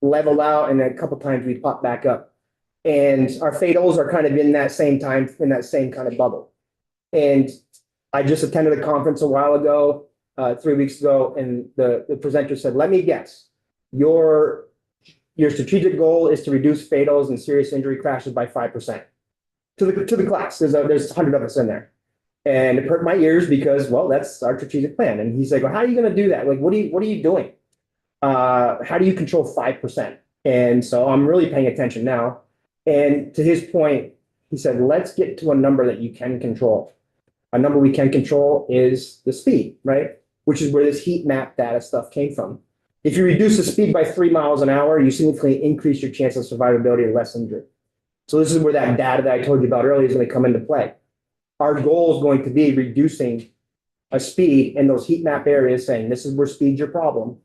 level out, and then a couple times we pop back up. And our fatals are kind of in that same time, in that same kind of bubble. And I just attended a conference a while ago, 3 weeks ago, and the presenter said, let me guess, your strategic goal is to reduce fatals and serious injury crashes by 5%. To the class, there's 100 of us in there. And it hurt my ears because, well, that's our strategic plan. And he's like, well, how are you going to do that? Like, what are you doing? How do you control 5%? And so I'm really paying attention now. And to his point, he said, let's get to a number that you can control. A number we can control is the speed, right? Which is where this heat map data stuff came from. If you reduce the speed by 3 miles an hour, you significantly increase your chance of survivability and less injury. So this is where that data that I told you about earlier is going to come into play. Our goal is going to be reducing a speed in those heat map areas, saying this is where speed's your problem,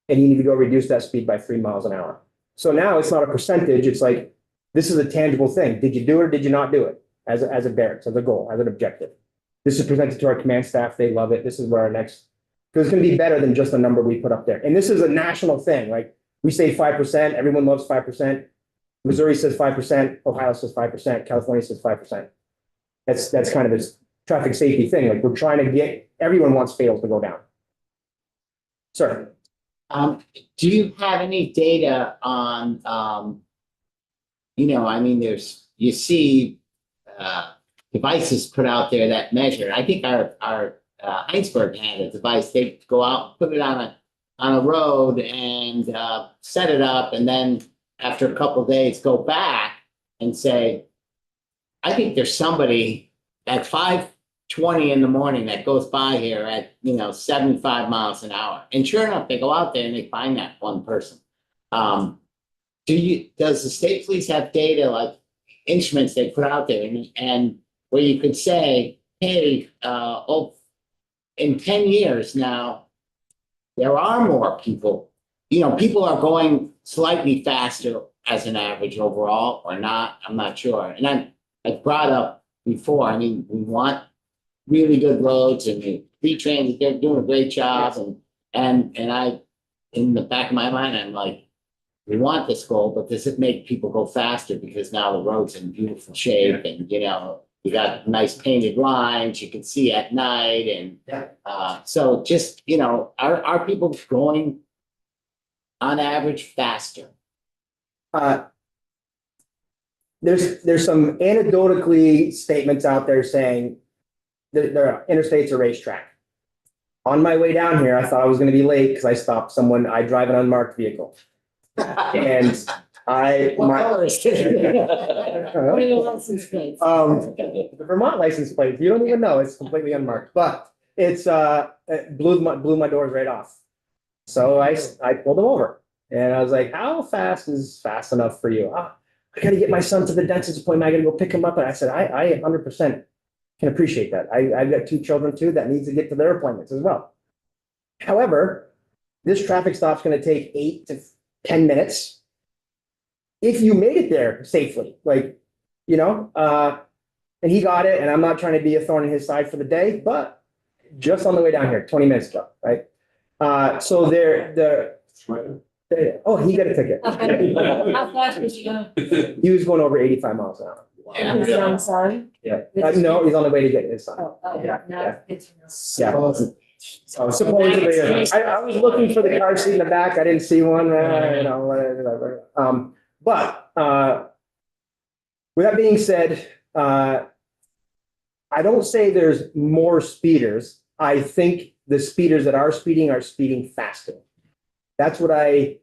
and you need to go reduce that speed by 3 miles an hour. So now it's not a percentage, it's like, this is a tangible thing. Did you do it or did you not do it? As a barracks, as a goal, as an objective. This is presented to our command staff. They love it. This is where our next, because it's going to be better than just the number we put up there. And this is a national thing. Like, we say 5%, everyone loves 5%. Missouri says 5%, Ohio says 5%, California says 5%. That's kind of this traffic safety thing. Like, we're trying to get, everyone wants fatals to go down. Sir. Do you have any data on, you see devices put out there that measure. I think our Heinsberg had a device. They go out, put it on a road and set it up, and then after a couple of days go back and say, I think there's somebody at 5 20 in the morning that goes by here at, 75 miles an hour. And sure enough, they go out there and they find that one person. Does the state police have data like instruments they put out there and where you could say, hey, in 10 years now, there are more people, people are going slightly faster as an average overall or not, I'm not sure. And I brought up before, I mean, we want really good roads and the pre-trains, they're doing a great job. And I, in the back of my mind, I'm like, we want this goal, but does it make people go faster? Because now the road's in beautiful shape and, you got nice painted lines, you can see at night and, so just, are people going on average faster? There's some anecdotally statements out there saying the interstate's a racetrack. On my way down here, I thought I was gonna be late because I stopped someone, I drive an unmarked vehicle. And What color is it? What are the license plates? the Vermont license plate, you don't even know, it's completely unmarked, but it's, it blew my doors right off. So I pulled them over and I was like, how fast is fast enough for you? I gotta get my son to the dentist appointment, I gotta go pick him up. And I said, I 100% can appreciate that. I've got 2 children too that needs to get to their appointments as well. However, this traffic stop's gonna take 8 to 10 minutes. If you made it there safely, and he got it, and I'm not trying to be a thorn in his side for the day, but just on the way down here, 20 minutes ago, right? So he got a ticket. How fast was he going? He was going over 85 miles an hour. His young son? Yeah, no, he's on the way to get his son. Yeah. Yeah. Supposedly, I was looking for the car seat in the back, I didn't see one, whatever. But with that being said, I don't say there's more speeders. I think the speeders that are speeding faster. That's what I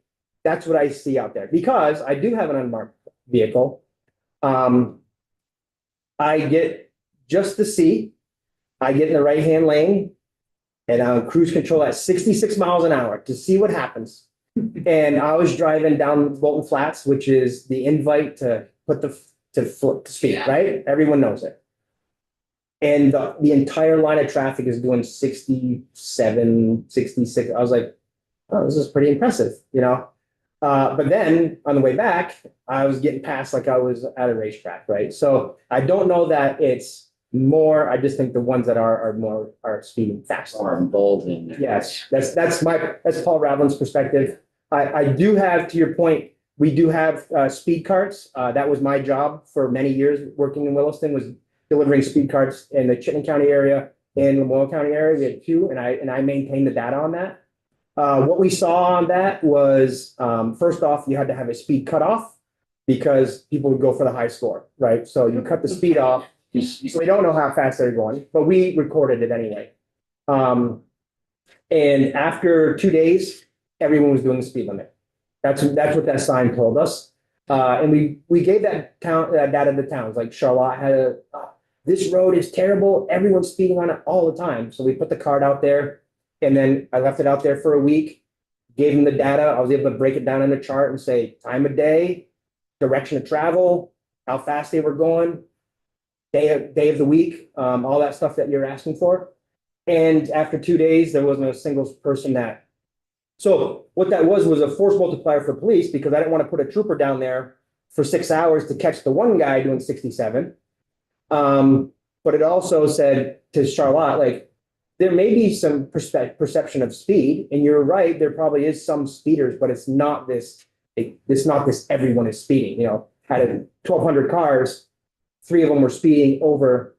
see out there, because I do have an unmarked vehicle. I get just the C, I get in the right-hand lane, and I'm cruise control at 66 miles an hour to see what happens. And I was driving down Bolton Flats, which is the invite to put to speed, right? Everyone knows it. And the entire line of traffic is doing 67, 66. I was like, oh, this is pretty impressive, But then on the way back, I was getting past like I was at a racetrack, right? So I don't know that it's more, I just think the ones that are speeding faster. Or emboldened. Yes, that's Paul Ravlin's perspective. I do have, to your point, we do have speed carts. That was my job for many years working in Williston, was delivering speed carts in the Chittenden County area and Lamoille County area. We had 2, and I maintained the data on that. What we saw on that was, first off, you had to have a speed cutoff because people would go for the high score, right? So you cut the speed off. So we don't know how fast they're going, but we recorded it anyway. And after 2 days, everyone was doing the speed limit. That's what that sign told us. And we gave that data to towns, like Charlotte had this road is terrible. Everyone's speeding on it all the time. So we put the card out there, and then I left it out there for a week, gave them the data. I was able to break it down in the chart and say time of day, direction of travel, how fast they were going, day of the week, all that stuff that you're asking for. And after 2 days, there wasn't a single person that. So what that was a force multiplier for police, because I didn't want to put a trooper down there for 6 hours to catch the one guy doing 67. But it also said to Charlotte, like, there may be some perception of speed, and you're right, there probably is some speeders, but it's not this everyone is speeding. Out of 1,200 cars, 3 of them were speeding over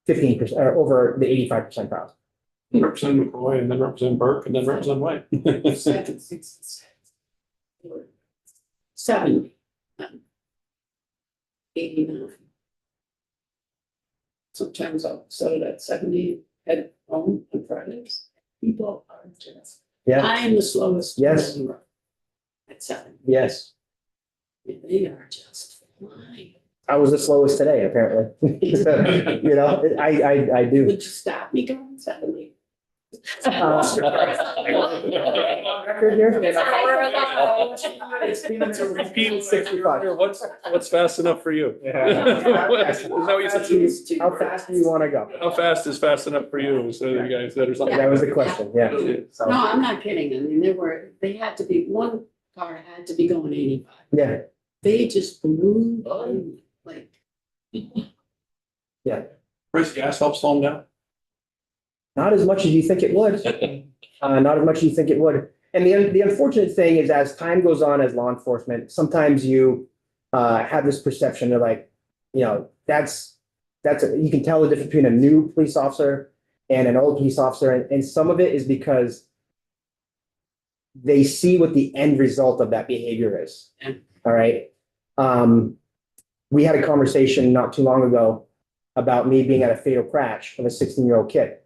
15% or over the 85th percentile. Representative McCoy, and then Representative Burke, and then Representative White. 7, 6, 7, 89. Sometimes I'll set it at 70 at home on Fridays. People are just, Yeah. I am the slowest. Yes. person at 7. Yes. They are just flying. I was the slowest today, apparently. So, you know, I do. Would you stop me going 70? Record here? Repeat 65. What's fast enough for you? Yeah. Is that what you said? How fast do you want to go? How fast is fast enough for you? So you guys said or something. That was the question, yeah. So, No, I'm not kidding. I mean, they had to be, one car had to be going 85. yeah, They just blew on, like, Chris, gas helps slow them down? not as much as you think it would. Not as much as you think it would. And the unfortunate thing is, as time goes on as law enforcement, sometimes you have this perception of like, you know, you can tell the difference between a new police officer and an old police officer. And some of it is because they see what the end result of that behavior is. Yeah. All right. We had a conversation not too long ago about me being at a fatal crash of a 16-year-old kid.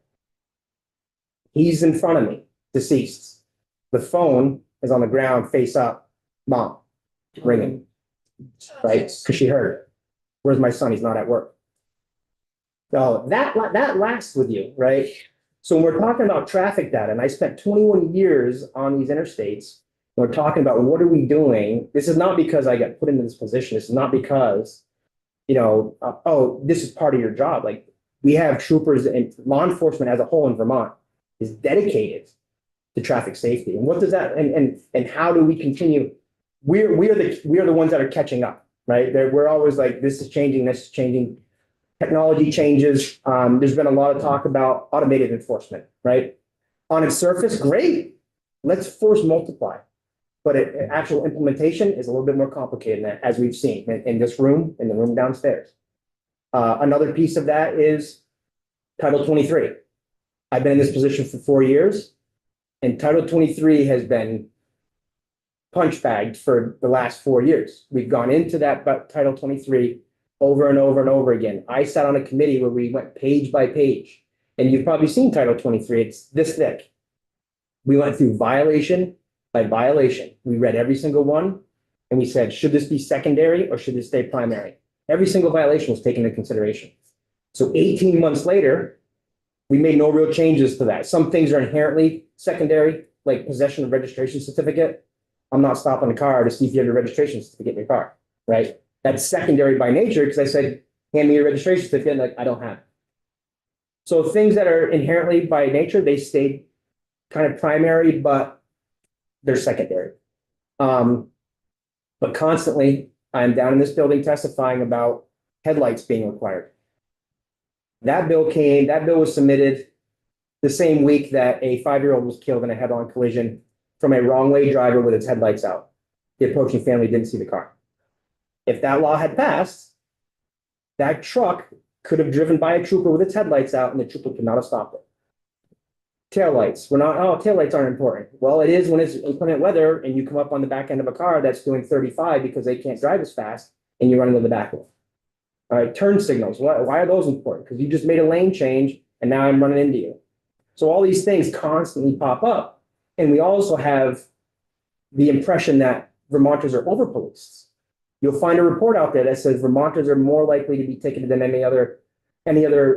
He's in front of me, deceased. The phone is on the ground, face up, mom, ringing, right? Because she heard it. Where's my son? He's not at work. So that lasts with you, right? So when we're talking about traffic data, and I spent 21 years on these interstates, we're talking about what are we doing? This is not because I got put into this position. This is not because, you know, oh, this is part of your job. Like, we have troopers and law enforcement as a whole in Vermont is dedicated to traffic safety. And what does that, and how do we continue? We are the ones that are catching up, right? We're always like, this is changing, this is changing. Technology changes. There's been a lot of talk about automated enforcement, right? On its surface, great. Let's force multiply. But actual implementation is a little bit more complicated than that, as we've seen in this room, in the room downstairs. Another piece of that is Title 23. I've been in this position for 4 years, and Title 23 has been punch bagged for the last 4 years. We've gone into that Title 23 over and over and over again. I sat on a committee where we went page by page, and you've probably seen Title 23. It's this thick. We went through violation by violation. We read every single one, and we said, should this be secondary or should this stay primary? Every single violation was taken into consideration. So 18 months later, we made no real changes to that. Some things are inherently secondary, like possession of registration certificate. I'm not stopping the car to see if you have your registration certificate in your car, right? That's secondary by nature because I said, hand me your registration certificate, and like, I don't have it. So things that are inherently by nature, they stayed kind of primary, but they're secondary. But constantly, I'm down in this building testifying about headlights being required. That bill was submitted the same week that a 5-year-old was killed in a head-on collision from a wrong-way driver with its headlights out. The approaching family didn't see the car. If that law had passed, that truck could have driven by a trooper with its headlights out, and the trooper could not have stopped it. Taillights, taillights aren't important. Well, it is when it's inclement weather and you come up on the back end of a car that's doing 35 because they can't drive as fast and you run into the back of it. All right, turn signals, why are those important? Because you just made a lane change and now I'm running into you. So all these things constantly pop up. And we also have the impression that Vermonters are over-policed. You'll find a report out there that says Vermonters are more likely to be ticketed than any other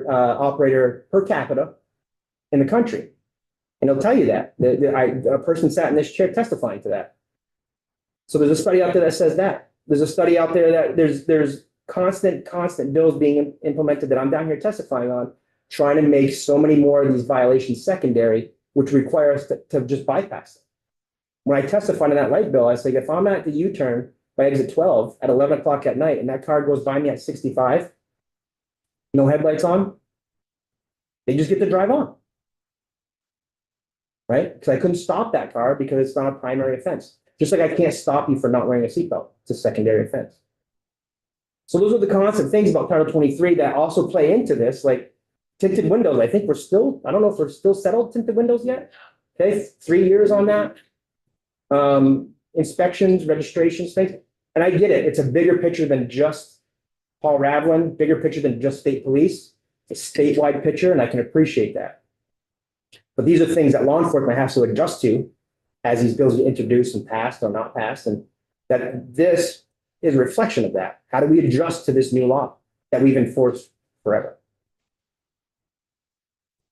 operator per capita in the country. And it'll tell you that. A person sat in this chair testifying to that. So there's a study out there that says that. There's a study out there that there's constant bills being implemented that I'm down here testifying on, trying to make so many more of these violations secondary, which require us to just bypass them. When I testified on that light bill, I say, if I'm at the U-turn by exit 12 at 11 o'clock at night and that car goes by me at 65, no headlights on, they just get to drive on. Right? Because I couldn't stop that car because it's not a primary offense. Just like I can't stop you for not wearing a seatbelt. It's a secondary offense. So those are the constant things about Title 23 that also play into this, like tinted windows. I think I don't know if we're still settled tinted windows yet. Okay, 3 years on that. Inspections, registrations, things. And I get it. It's a bigger picture than just Paul Ravlin, bigger picture than just state police. It's a statewide picture, and I can appreciate that. But these are things that law enforcement has to adjust to as these bills are introduced and passed or not passed. And that this is a reflection of that. How do we adjust to this new law that we've enforced forever?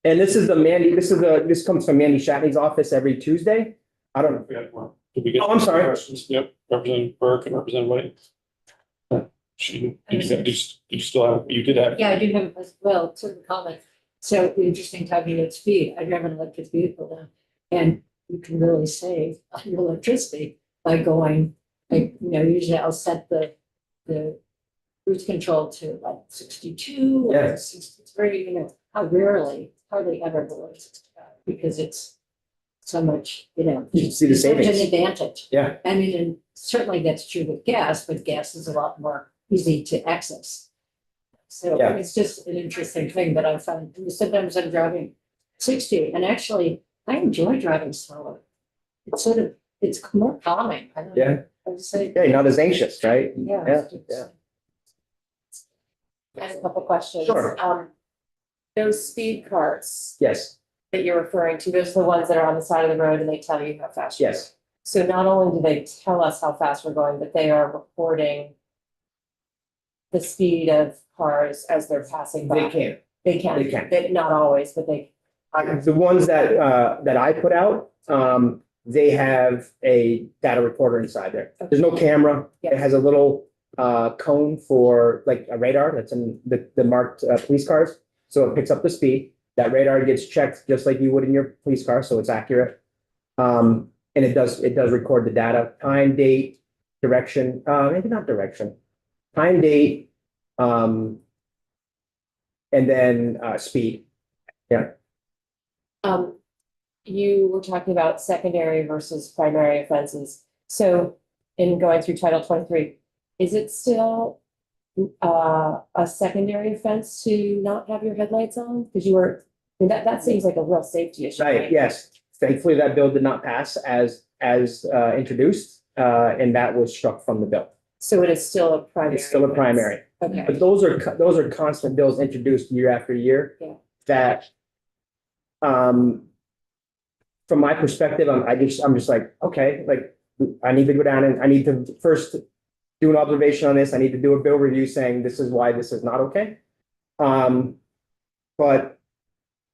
And this is this comes from Mandy Shatney's office every Tuesday. I don't, Did we get? Oh, I'm sorry. Questions? Yep, Representative Burke and Representative White. Did you still have, you did have? Yeah, I do have as well, sort of comment. So interesting talking about speed. I drive an electric vehicle now, and you can really save on your electricity by going, like, usually I'll set the cruise control to like 62 Yeah. or 63, I hardly ever below 65 because it's so much, you can see the it's such an savings. advantage. Yeah. I mean, and certainly that's true with gas, but gas is a lot more easy to access. So Yeah. it's just an interesting thing that I find, sometimes I'm driving 60 and actually I enjoy driving slower. It's more calming. I don't know. Yeah. I would say, Yeah, you're not as anxious, right? yeah. Yeah. I have a couple questions. Sure. Those speed carts Yes, that you're referring to, those are the ones that are on the side of the road and they tell you how fast you're going. yes, So not only do they tell us how fast we're going, but they are recording the speed of cars as they're passing by. they can. They can. They can. Not always, but they. The ones that I put out, they have a data recorder inside there. There's no camera. It has a little cone for like a radar that's in the marked police cars. So it picks up the speed. That radar gets checked just like you would in your police car, so it's accurate. And it does record the data, time, date, direction, maybe not direction, time, date, and then speed. You were talking about secondary versus primary offenses. So in going through Title 23, is it still a secondary offense to not have your headlights on? Because that seems like a real safety issue. Right, yes. Thankfully, that bill did not pass as introduced, and that was struck from the bill. So it is still a primary. It's still a primary. Okay. But those are constant bills introduced year after year. Yeah. That, from my perspective, I'm just like, okay, like, I need to go down and I need to first do an observation on this. I need to do a bill review saying this is why this is not okay. But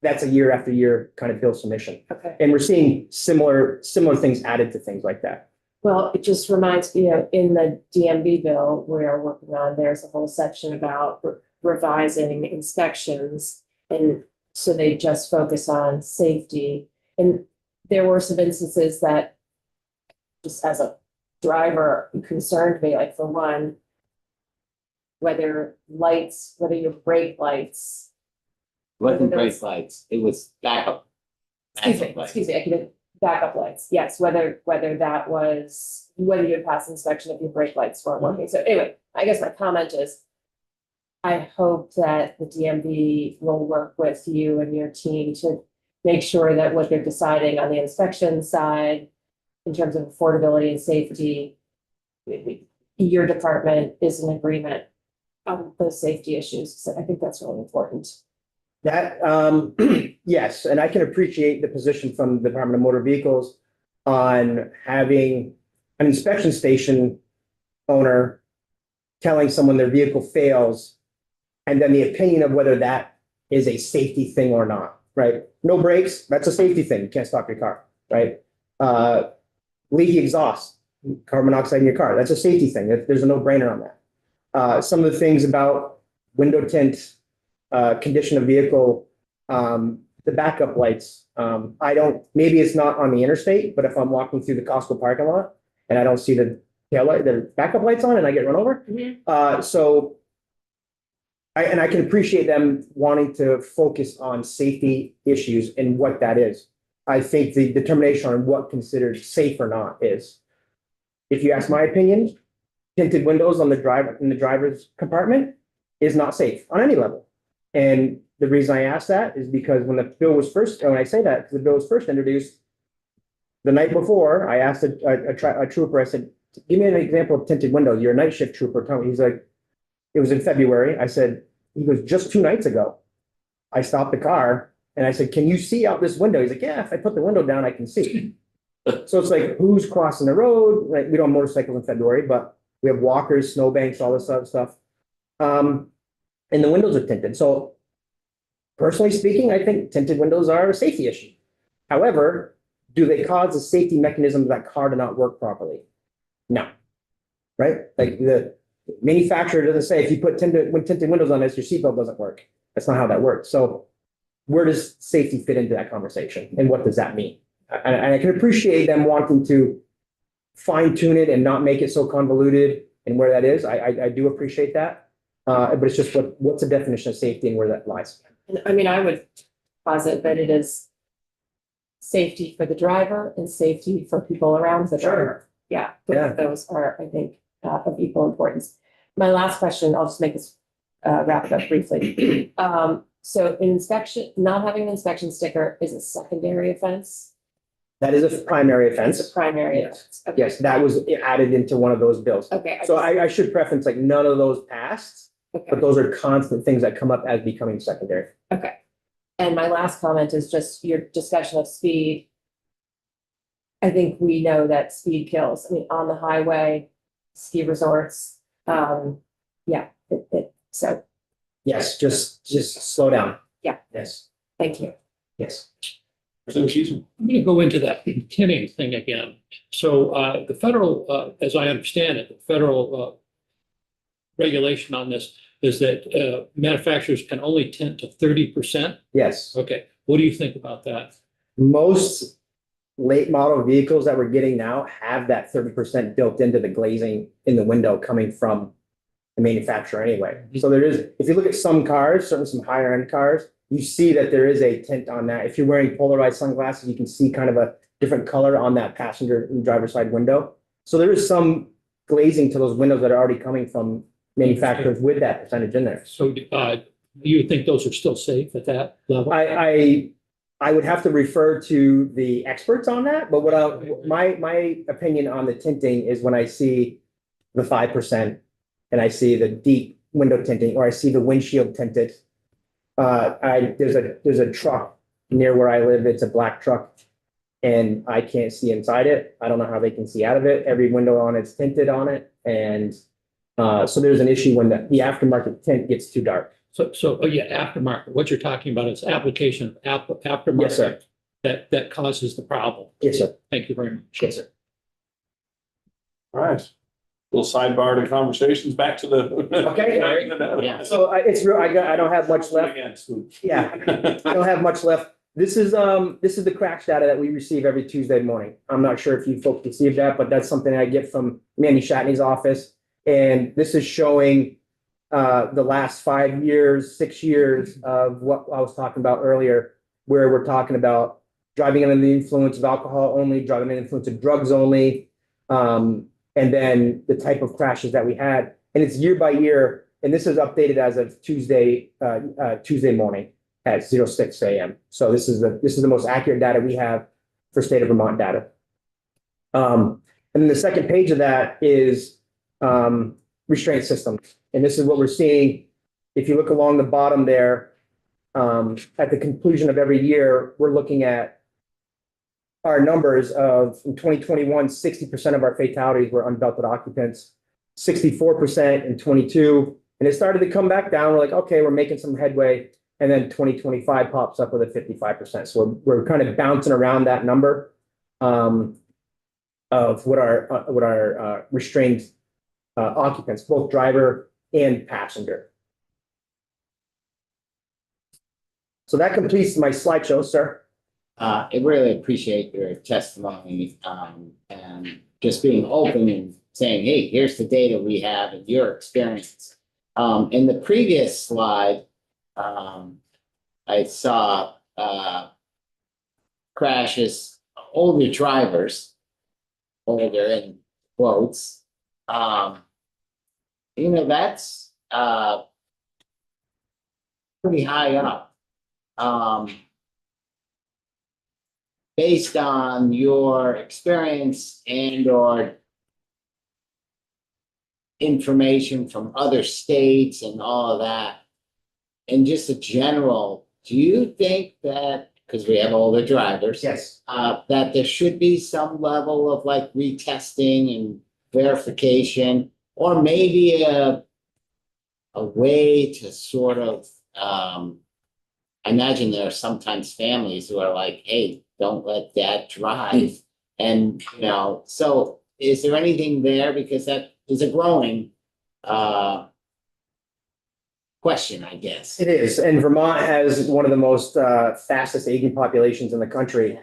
that's a year after year kind of bill submission. Okay. And we're seeing similar things added to things like that. Well, it just reminds me, in the DMV bill we are working on, there's a whole section about revising inspections. And so they just focus on safety. And there were some instances that just as a driver concerned me, like for one, whether your brake lights. Wasn't brake lights, it was backup. Backup lights. Excuse me, I can, backup lights, yes, whether that was, whether you had passed inspection if your brake lights weren't working. So anyway, I guess my comment is, I hope that the DMV will work with you and your team to make sure that what they're deciding on the inspection side, in terms of affordability and safety, your department is in agreement on those safety issues. So I think that's really important. That, yes, and I can appreciate the position from the Department of Motor Vehicles on having an inspection station owner telling someone their vehicle fails, and then the opinion of whether that is a safety thing or not, right? No brakes, that's a safety thing. You can't stop your car, right? Leaky exhaust, carbon monoxide in your car, that's a safety thing. There's a no-brainer on that. Some of the things about window tint, condition of vehicle, the backup lights. Maybe it's not on the interstate, but if I'm walking through the Costco parking lot and I don't see the backup lights on and I get run over. So I can appreciate them wanting to focus on safety issues and what that is. I think the determination on what considered safe or not is, if you ask my opinion, tinted windows on the driver's compartment is not safe on any level. And the reason I ask that is because when the bill was first introduced, the night before, I asked a trooper, I said, give me an example of tinted windows. You're a night shift trooper. Tell me. He's like, it was in February. I said, he goes, just 2 nights ago, I stopped the car and I said, can you see out this window? He's like, yeah, if I put the window down, I can see. So it's like, who's crossing the road? Like, we don't have motorcycles in February, but We have walkers, snowbanks, all this other stuff. And the windows are tinted. So personally speaking, I think tinted windows are a safety issue. However, do they cause the safety mechanism of that car to not work properly? No. Right? Like the manufacturer doesn't say if you put tinted windows on this, your seatbelt doesn't work. That's not how that works. So where does safety fit into that conversation? And what does that mean? And I can appreciate them wanting to fine tune it and not make it so convoluted and where that is. I do appreciate that. But it's just what's the definition of safety and where that lies. And I mean, I would posit that it is safety for the driver and safety for people around the driver. Yeah, both Yeah. of those are, I think, of equal importance. My last question, I'll just make this, wrap it up briefly. So inspection, not having an inspection sticker is a secondary offense. That is a primary It's a offense. primary Yes. offense. Okay. Yes, that was added into one of those bills. Okay. So I should preference like none of those passed, Okay. but those are constant things that come up as becoming secondary. Okay. And my last comment is just your discussion of speed. I think we know that speed kills. I mean, on the highway, ski resorts, so Yes, just slow down. Yeah. Yes, thank you. yes. Representative Keesman. I'm going to go into that tinting thing again. So the federal, as I understand it, the federal regulation on this is that manufacturers can only tint to 30%. Yes. Okay, what do you think about that? Most late model vehicles that we're getting now have that 30% built into the glazing in the window coming from the manufacturer anyway. So there is, if you look at some cars, certainly some higher end cars, you see that there is a tint on that. If you're wearing polarized sunglasses, you can see kind of a different color on that passenger and driver's side window. So there is some glazing to those windows that are already coming from manufacturers with that percentage in there. So do you think those are still safe at that level? I would have to refer to the experts on that, but my opinion on the tinting is when I see the 5% and I see the deep window tinting, or I see the windshield tinted. There's a truck near where I live. It's a black truck and I can't see inside it. I don't know how they can see out of it. Every window on it's tinted on it. And so there's an issue when the aftermarket tint gets too dark. So aftermarket, what you're talking about is application of aftermarket. Yes, sir. That causes the problem. Yes, sir. Thank you very much. Yes, sir. All right. Little sidebar to conversations, back to the. Okay. Yeah. So it's real, I don't have much left. Yeah. I don't have much left. This is the crash data that we receive every Tuesday morning. I'm not sure if you folks receive that, but that's something I get from Mandy Shatney's office. And this is showing the last 5 years, 6 years of what I was talking about earlier, where we're talking about driving under the influence of alcohol only, driving under the influence of drugs only, and then the type of crashes that we had. And it's year by year, and this is updated as of Tuesday morning at 06 a.m. So this is the most accurate data we have for state of Vermont data. And then the second page of that is restraint systems. And this is what we're seeing. If you look along the bottom there, at the conclusion of every year, we're looking at our numbers of in 2021, 60% of our fatalities were unbelted occupants, 64% in 22. And it started to come back down. We're like, okay, we're making some headway. And then 2025 pops up with a 55%. So we're kind of bouncing around that number of what our restrained occupants, both driver and passenger. So that completes my slideshow, sir. I really appreciate your testimony, and just being open and saying, hey, here's the data we have and your experience. In the previous slide, I saw crashes, older drivers, older in quotes. That's pretty high up. Based on your experience and or information from other states and all of that, and just a general, do you think that, because we have older drivers, Yes. that there should be some level of like retesting and verification or maybe a way to sort of, I imagine there are sometimes families who are like, hey, don't let dad drive. And, you know, so is there anything there? Because that is a growing question, I guess. It is, and Vermont has one of the most fastest aging populations in the country.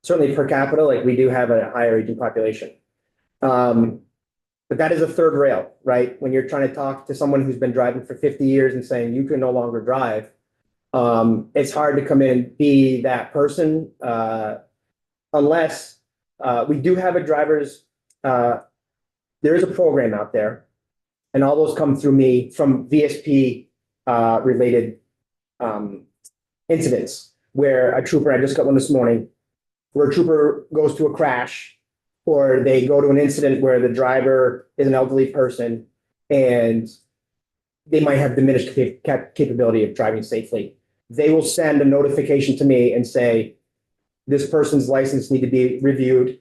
Certainly per capita, like we do have a higher aging population. But that is a third rail, right? When you're trying to talk to someone who's been driving for 50 years and saying you can no longer drive, it's hard to come in and be that person unless we do have a driver's. There is a program out there, and all those come through me from VSP related incidents where a trooper, I just got one this morning, where a trooper goes to a crash or they go to an incident where the driver is an elderly person and they might have diminished capability of driving safely. They will send a notification to me and say, this person's license need to be reviewed,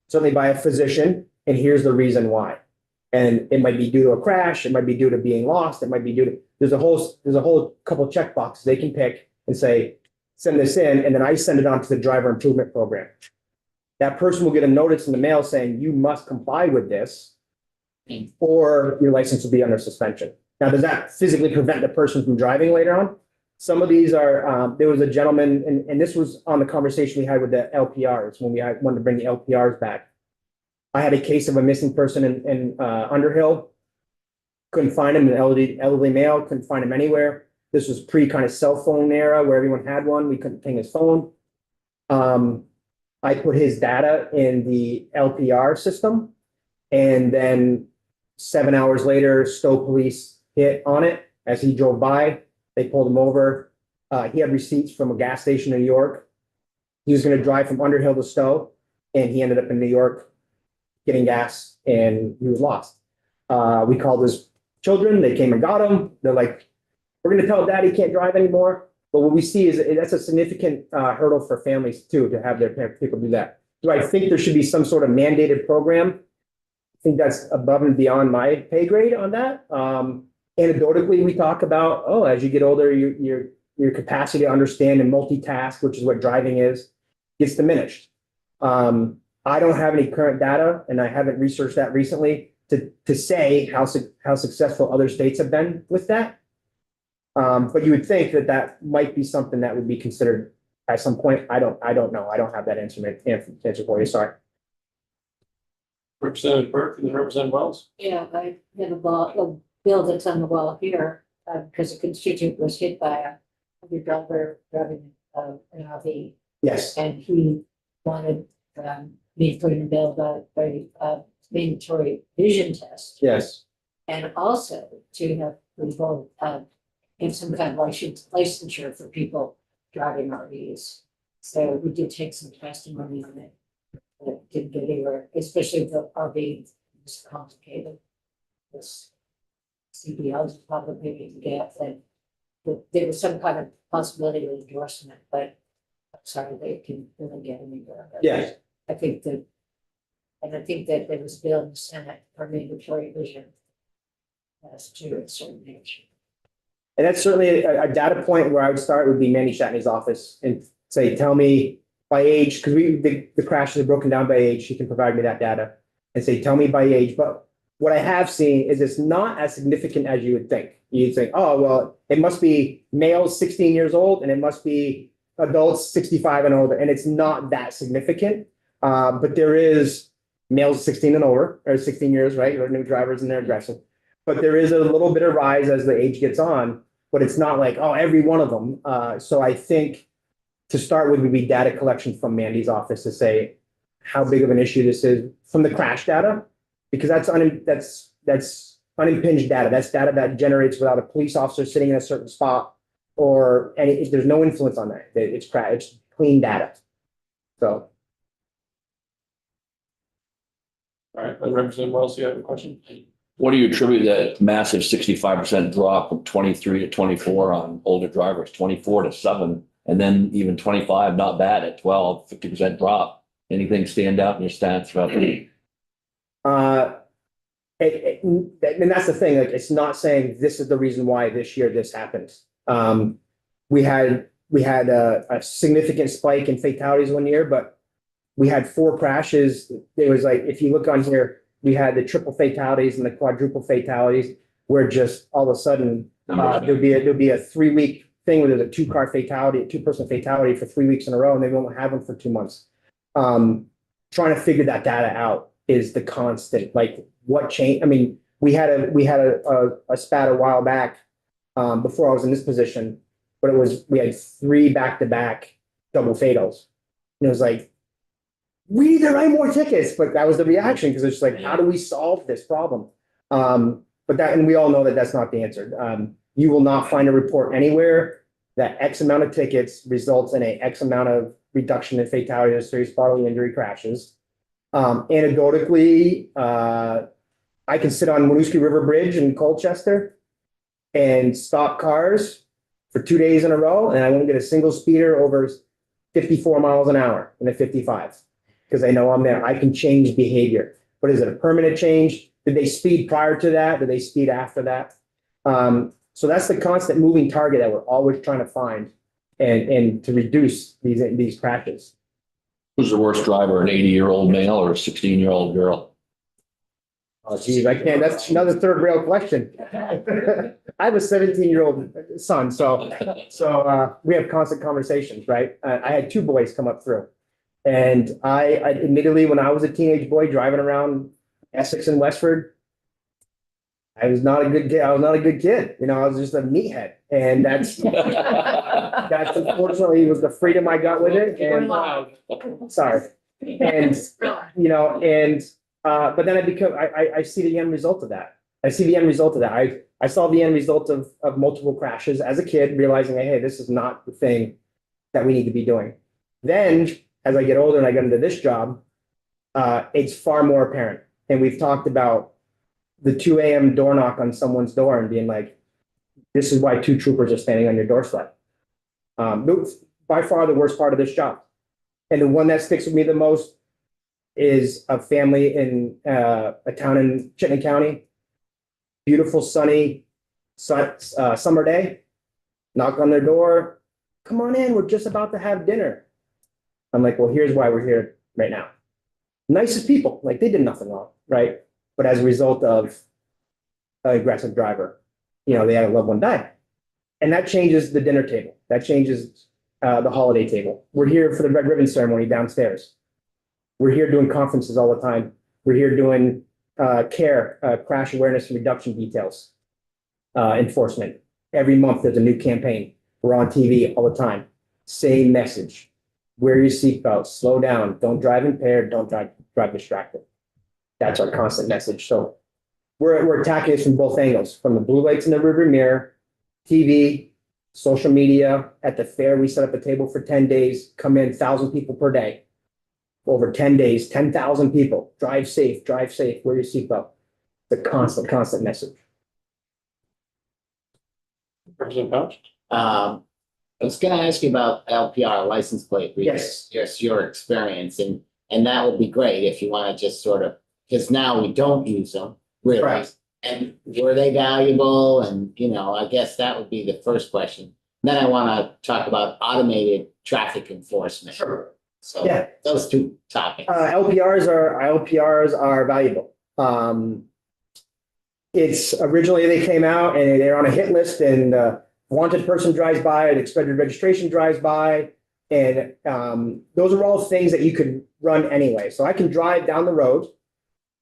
certainly by a physician, and here's the reason why. And it might be due to a crash, it might be due to being lost, it might be due to, there's a whole couple check boxes they can pick and say, send this in, and then I send it on to the driver improvement program. That person will get a notice in the mail saying you must comply with this, or your license will be under suspension. Now, does that physically prevent the person from driving later on? Some of these are, there was a gentleman, and this was on the conversation we had with the LPRs when we wanted to bring the LPRs back. I had a case of a missing person in Underhill. Couldn't find him, an elderly male, couldn't find him anywhere. This was pre kind of cell phone era where everyone had one. We couldn't ping his phone. I put his data in the LPR system, and then 7 hours later, Stowe police hit on it as he drove by. They pulled him over. He had receipts from a gas station in New York. He was going to drive from Underhill to Stowe, and he ended up in New York getting gas, and he was lost. We called his children. They came and got him. They're like, we're going to tell dad he can't drive anymore. But what we see is that's a significant hurdle for families, too, to have their people do that. Do I think there should be some sort of mandated program? I think that's above and beyond my pay grade on that. Anecdotally, we talk about, oh, as you get older, your capacity to understand and multitask, which is what driving is, gets diminished. I don't have any current data, and I haven't researched that recently to say how successful other states have been with that. But you would think that might be something that would be considered at some point. I don't know. I don't have that answer for you. Sorry. Representative Burke and then Representative Wells. Yeah, I have a bill that's on the wall here, because a constituent was hit by a driver driving an RV. Yes. And he wanted me to put in a bill about a mandatory vision test. Yes. And also to have people have some kind of licensure for people driving RVs. So we did take some testimony on it. But didn't get anywhere, especially if the RV was complicated. This CDL is probably to get that there was some kind of possibility of endorsement, but I'm sorry, they can really get anywhere. Yes. I think that there was a bill in the Senate for mandatory vision as to a certain age. And that's certainly a data point where I would start would be Mandy Shatney's office and say, tell me by age, because the crashes are broken down by age. She can provide me that data and say, tell me by age. But what I have seen is it's not as significant as you would think. You'd think, oh, well, it must be males 16 years old and it must be adults 65 and older. And it's not that significant. But there is males 16 and over, or 16 years, right? Or new drivers and they're aggressive. But there is a little bit of rise as the age gets on, but it's not like, oh, every one of them. So I think to start with would be data collection from Mandy's office to say how big of an issue this is from the crash data, because that's unimpinged data. That's data that generates without a police officer sitting in a certain spot or there's no influence on that. It's clean data. So. All right, Representative Wells, you have a question? What do you attribute that massive 65% drop from 23 to 24 on older drivers, 24 to 7, and then even 25, not bad at 12, 50% drop? Anything stand out in your stats about that? and that's the thing, like, it's not saying this is the reason why this year this happened. We had a significant spike in fatalities one year, but we had 4 crashes. It was like, if you look on here, we had the triple fatalities and the quadruple fatalities, where just all of a sudden, there'll be a 3-week thing where there's a 2-car fatality, a 2-person fatality for 3 weeks in a row, and they won't have them for 2 months. Trying to figure that data out is the constant, like, what change? I mean, we had a spat a while back, before I was in this position, but we had 3 back-to-back double fatals. And it was like, we need to write more tickets, but that was the reaction, because it's like, how do we solve this problem? But that, and we all know that that's not the answer. You will not find a report anywhere that X amount of tickets results in a X amount of reduction in fatality and serious bodily injury crashes. Anecdotally, I can sit on Winooski River Bridge in Colchester and stop cars for 2 days in a row, and I won't get a single speeder over 54 miles an hour in a 55, because I know I'm there. I can change behavior. But is it a permanent change? Did they speed prior to that? Did they speed after that? So that's the constant moving target that we're always trying to find and to reduce these crashes. Who's the worst driver, an 80-year-old male or a 16-year-old girl? Oh, geez, I can't. That's another third rail question. I have a 17-year-old son, so we have constant conversations, right? I had 2 boys come up through, and I admittedly, when I was a teenage boy driving around Essex and Westford, I was not a good kid. I was not a good kid. You know, I was just a meathead, and that's unfortunately was the freedom I got with it. And sorry, and you know, and but then I see the end result of that. I see the end result of that. I saw the end result of multiple crashes as a kid, realizing, hey, this is not the thing that we need to be doing. Then, as I get older and I get into this job, it's far more apparent. And we've talked about the 2 a.m. door knock on someone's door and being like, this is why 2 troopers are standing on your doorstep. By far the worst part of this job. And the one that sticks with me the most is a family in a town in Chittenden County. Beautiful, sunny summer day. Knock on their door. Come on in, we're just about to have dinner. I'm like, well, here's why we're here right now. Nicest people, like they did nothing wrong, right? But as a result of an aggressive driver, you know, they had a loved one die. And that changes the dinner table. That changes the holiday table. We're here for the red ribbon ceremony downstairs. We're here doing conferences all the time. We're here doing crash awareness and reduction details, enforcement. Every month there's a new campaign. We're on TV all the time. Same message. Wear your seatbelt, slow down, don't drive impaired, don't drive distracted. That's our constant message. So we're attacking this from both angles, from the blue lights in the rearview mirror, TV, social media. At the fair, we set up a table for 10 days, come in 1,000 people per day. Over 10 days, 10,000 people. Drive safe, wear your seatbelt. The constant message. President Couch? I was gonna ask you about LPR license plate readers. Yes, your experience, and that would be great if you want to just sort of, because now we don't use them, really. Right. And were they valuable? And, you know, I guess that would be the first question. Then I want to talk about automated traffic enforcement. Sure. So Yeah. those 2 topics. LPRs are valuable. It's originally they came out and they're on a hit list, and wanted person drives by, an expected registration drives by, and those are all things that you could run anyway. So I can drive down the road,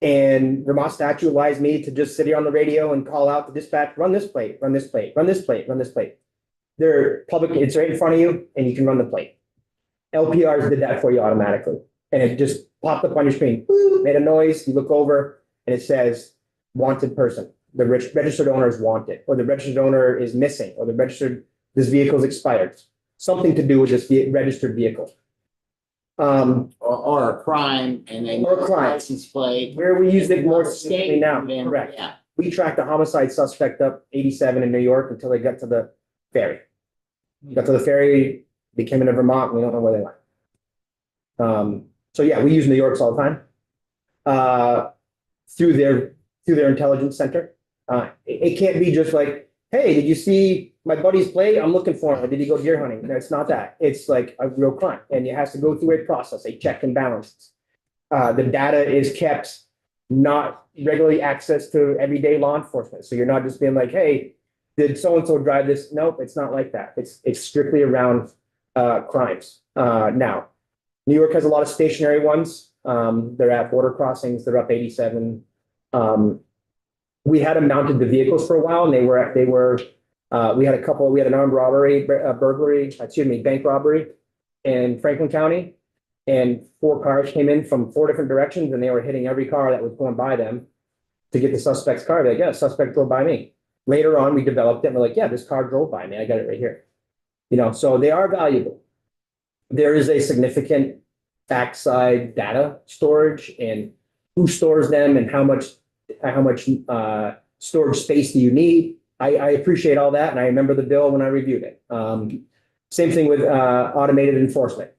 and Vermont statute allows me to just sit here on the radio and call out the dispatch, run this plate, run this plate, run this plate, run this plate. They're public, it's right in front of you, and you can run the plate. LPRs did that for you automatically, and it just popped up on your screen, made a noise, you look over, and it says wanted person. The registered owner is wanted, or the registered owner is missing, or this vehicle is expired. Something to do with this registered vehicle. Or a crime, and then Or a crime. license plate. Where we use it more specifically now, Then, correct. Yeah. We tracked a homicide suspect up 87 in New York until they got to the ferry. Got to the ferry, they came into Vermont, we don't know where they went. So yeah, we use New York's all the time. Through their through their intelligence center. It can't be just like, hey, did you see my buddy's play? I'm looking for him. Or did he go deer hunting? No, it's not that. It's like a real crime, and it has to go through a process, a check and balance. The data is kept not regularly access to everyday law enforcement. So you're not just being like, hey, did so-and-so drive this? Nope, it's not like that. It's strictly around crimes. Now, New York has a lot of stationary ones. They're at border crossings. They're up 87. We had them mounted to vehicles for a while, and we had an armed robbery, bank robbery in Franklin County. And 4 cars came in from 4 different directions, and they were hitting every car that was going by them to get the suspect's car. They're like, yeah, suspect drove by me. Later on, we developed it, and we're like, yeah, this car drove by me. I got it right here. So they are valuable. There is a significant backside data storage, and who stores them, and how much storage space do you need. I appreciate all that, and I remember the bill when I reviewed it. Same thing with automated enforcement.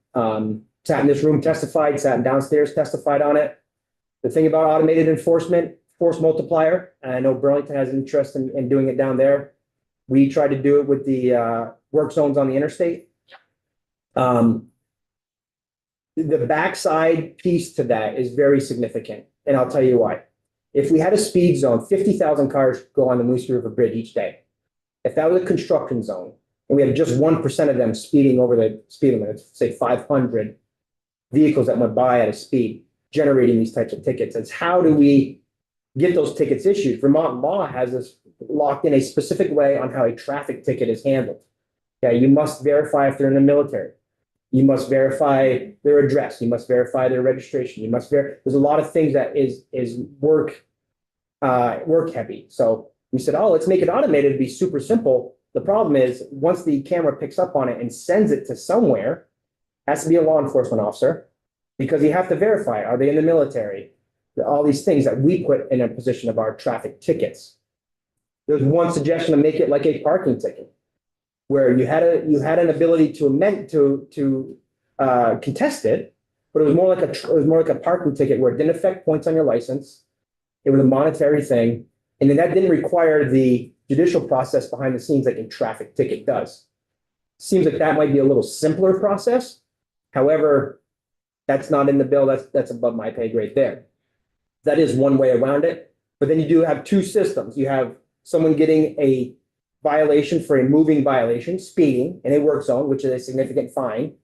Sat in this room, testified, sat downstairs, testified on it. The thing about automated enforcement, force multiplier, and I know Burlington has interest in doing it down there. We tried to do it with the work zones on the interstate. The backside piece to that is very significant, and I'll tell you why. If we had a speed zone, 50,000 cars go on the Moose River Bridge each day. If that was a construction zone, and we had just 1% of them speeding over the speed limit, say 500 vehicles that went by at a speed, generating these types of tickets, it's how do we get those tickets issued? Vermont law has this locked in a specific way on how a traffic ticket is handled. Okay, you must verify if they're in the military. You must verify their address. You must verify their registration. There's a lot of things that is work heavy. So we said, oh, let's make it automated to be super simple. The problem is once the camera picks up on it and sends it to somewhere, has to be a law enforcement officer, because you have to verify, are they in the military? All these things that we put in a position of our traffic tickets. There's one suggestion to make it like a parking ticket, where you had an ability to amend to contest it, but it was more like a parking ticket where it didn't affect points on your license. It was a monetary thing, and then that didn't require the judicial process behind the scenes like a traffic ticket does. Seems like that might be a little simpler process. However, that's not in the bill. That's above my pay grade there. That is one way around it. But then you do have 2 systems. You have someone getting a violation for a moving violation, speeding in a work zone, which is a significant fine,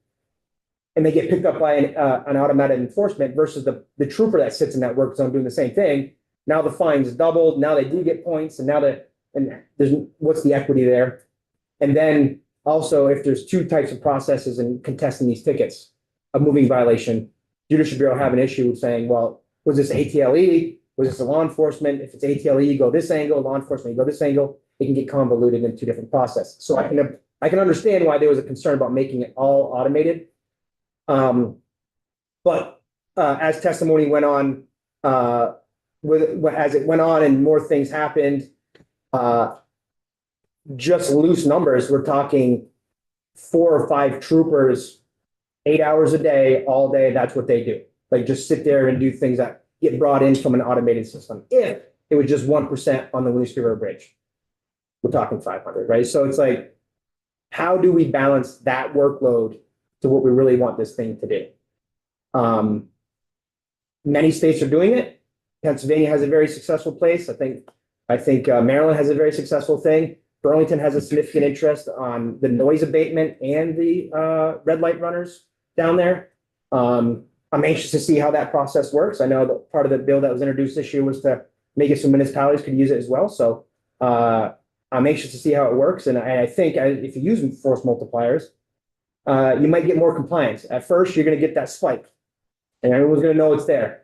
and they get picked up by an automatic enforcement versus the trooper that sits in that work zone doing the same thing. Now the fine's doubled. Now they do get points, and there's what's the equity there? And then also, if there's 2 types of processes in contesting these tickets, a moving violation, Judicial Bureau have an issue saying, well, was this ATLE? Was this a law enforcement? If it's ATLE, you go this angle. Law enforcement, you go this angle. It can get convoluted in 2 different processes. So I can understand why there was a concern about making it all automated. But as testimony went on, as it went on and more things happened, just loose numbers, we're talking 4 or 5 troopers, 8 hours a day, all day. That's what they do. Like just sit there and do things that get brought in from an automated system. If it was just 1% on the Moose River Bridge, we're talking 500, right? So it's like, how do we balance that workload to what we really want this thing to do? Many states are doing it. Pennsylvania has a very successful place. I think Maryland has a very successful thing. Burlington has a significant interest on the noise abatement and the red light runners down there. I'm anxious to see how that process works. I know that part of the bill that was introduced this year was to make it so municipalities could use it as well. So I'm anxious to see how it works. And I think if you use force multipliers, you might get more compliance. At first, you're going to get that spike, and everyone's going to know it's there.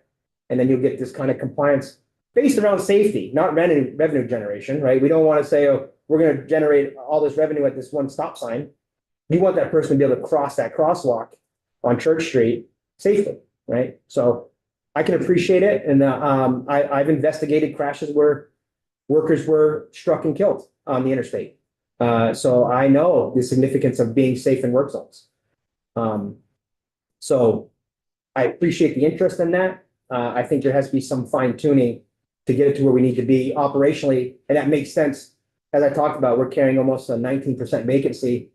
And then you'll get this kind of compliance based around safety, not revenue generation, right? We don't want to say, oh, we're going to generate all this revenue at this one stop sign. You want that person to be able to cross that crosswalk on Church Street safely, right? So I can appreciate it. And I've investigated crashes where workers were struck and killed on the interstate. So I know the significance of being safe in work zones. So I appreciate the interest in that. I think there has to be some fine tuning to get it to where we need to be operationally, and that makes sense. As I talked about, we're carrying almost a 19% vacancy,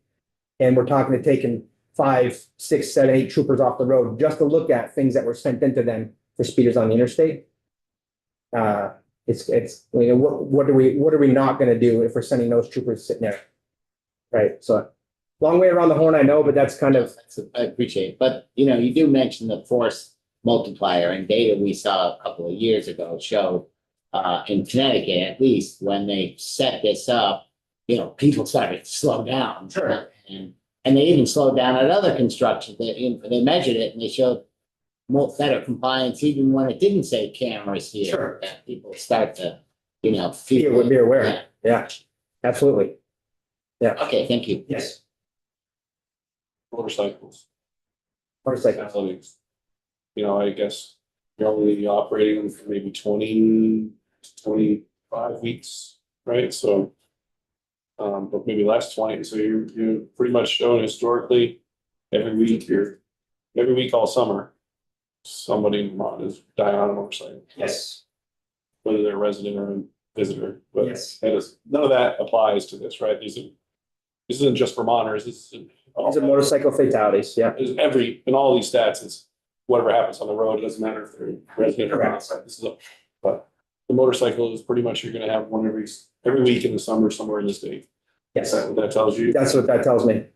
and we're talking to taking 5, 6, 7, 8 troopers off the road just to look at things that were sent into them for speeders on the interstate. What are we not gonna do if we're sending those troopers sitting there? Right, so long way around the horn, I know, but that's kind of, I appreciate it, but you do mention the force multiplier, and data we saw a couple of years ago showed in Connecticut, at least, when they set this up, people started to slow down. Sure. And they even slowed down at other construction. They measured it and they showed more better compliance even when it didn't say cameras here. Sure. That people start to, be aware. Yeah, absolutely. Okay, thank you. Yes. Motorcycles. Motorcycle. Athletics. I guess you're only operating them for maybe 20, 25 weeks, right? So, but maybe less 20. So you're pretty much showing historically every week all summer, somebody in Vermont is dying on a motorcycle. Yes. Whether they're a resident or a visitor, but Yes. none of that applies to this, right? This isn't just Vermonters. These are motorcycle fatalities, yeah. In all these stats, it's whatever happens on the road. It doesn't matter if they're resident or outside. But the motorcycle is pretty much you're going to have one every week in the summer somewhere in the state. Yes, Is that what that tells you? that's what that tells me. It's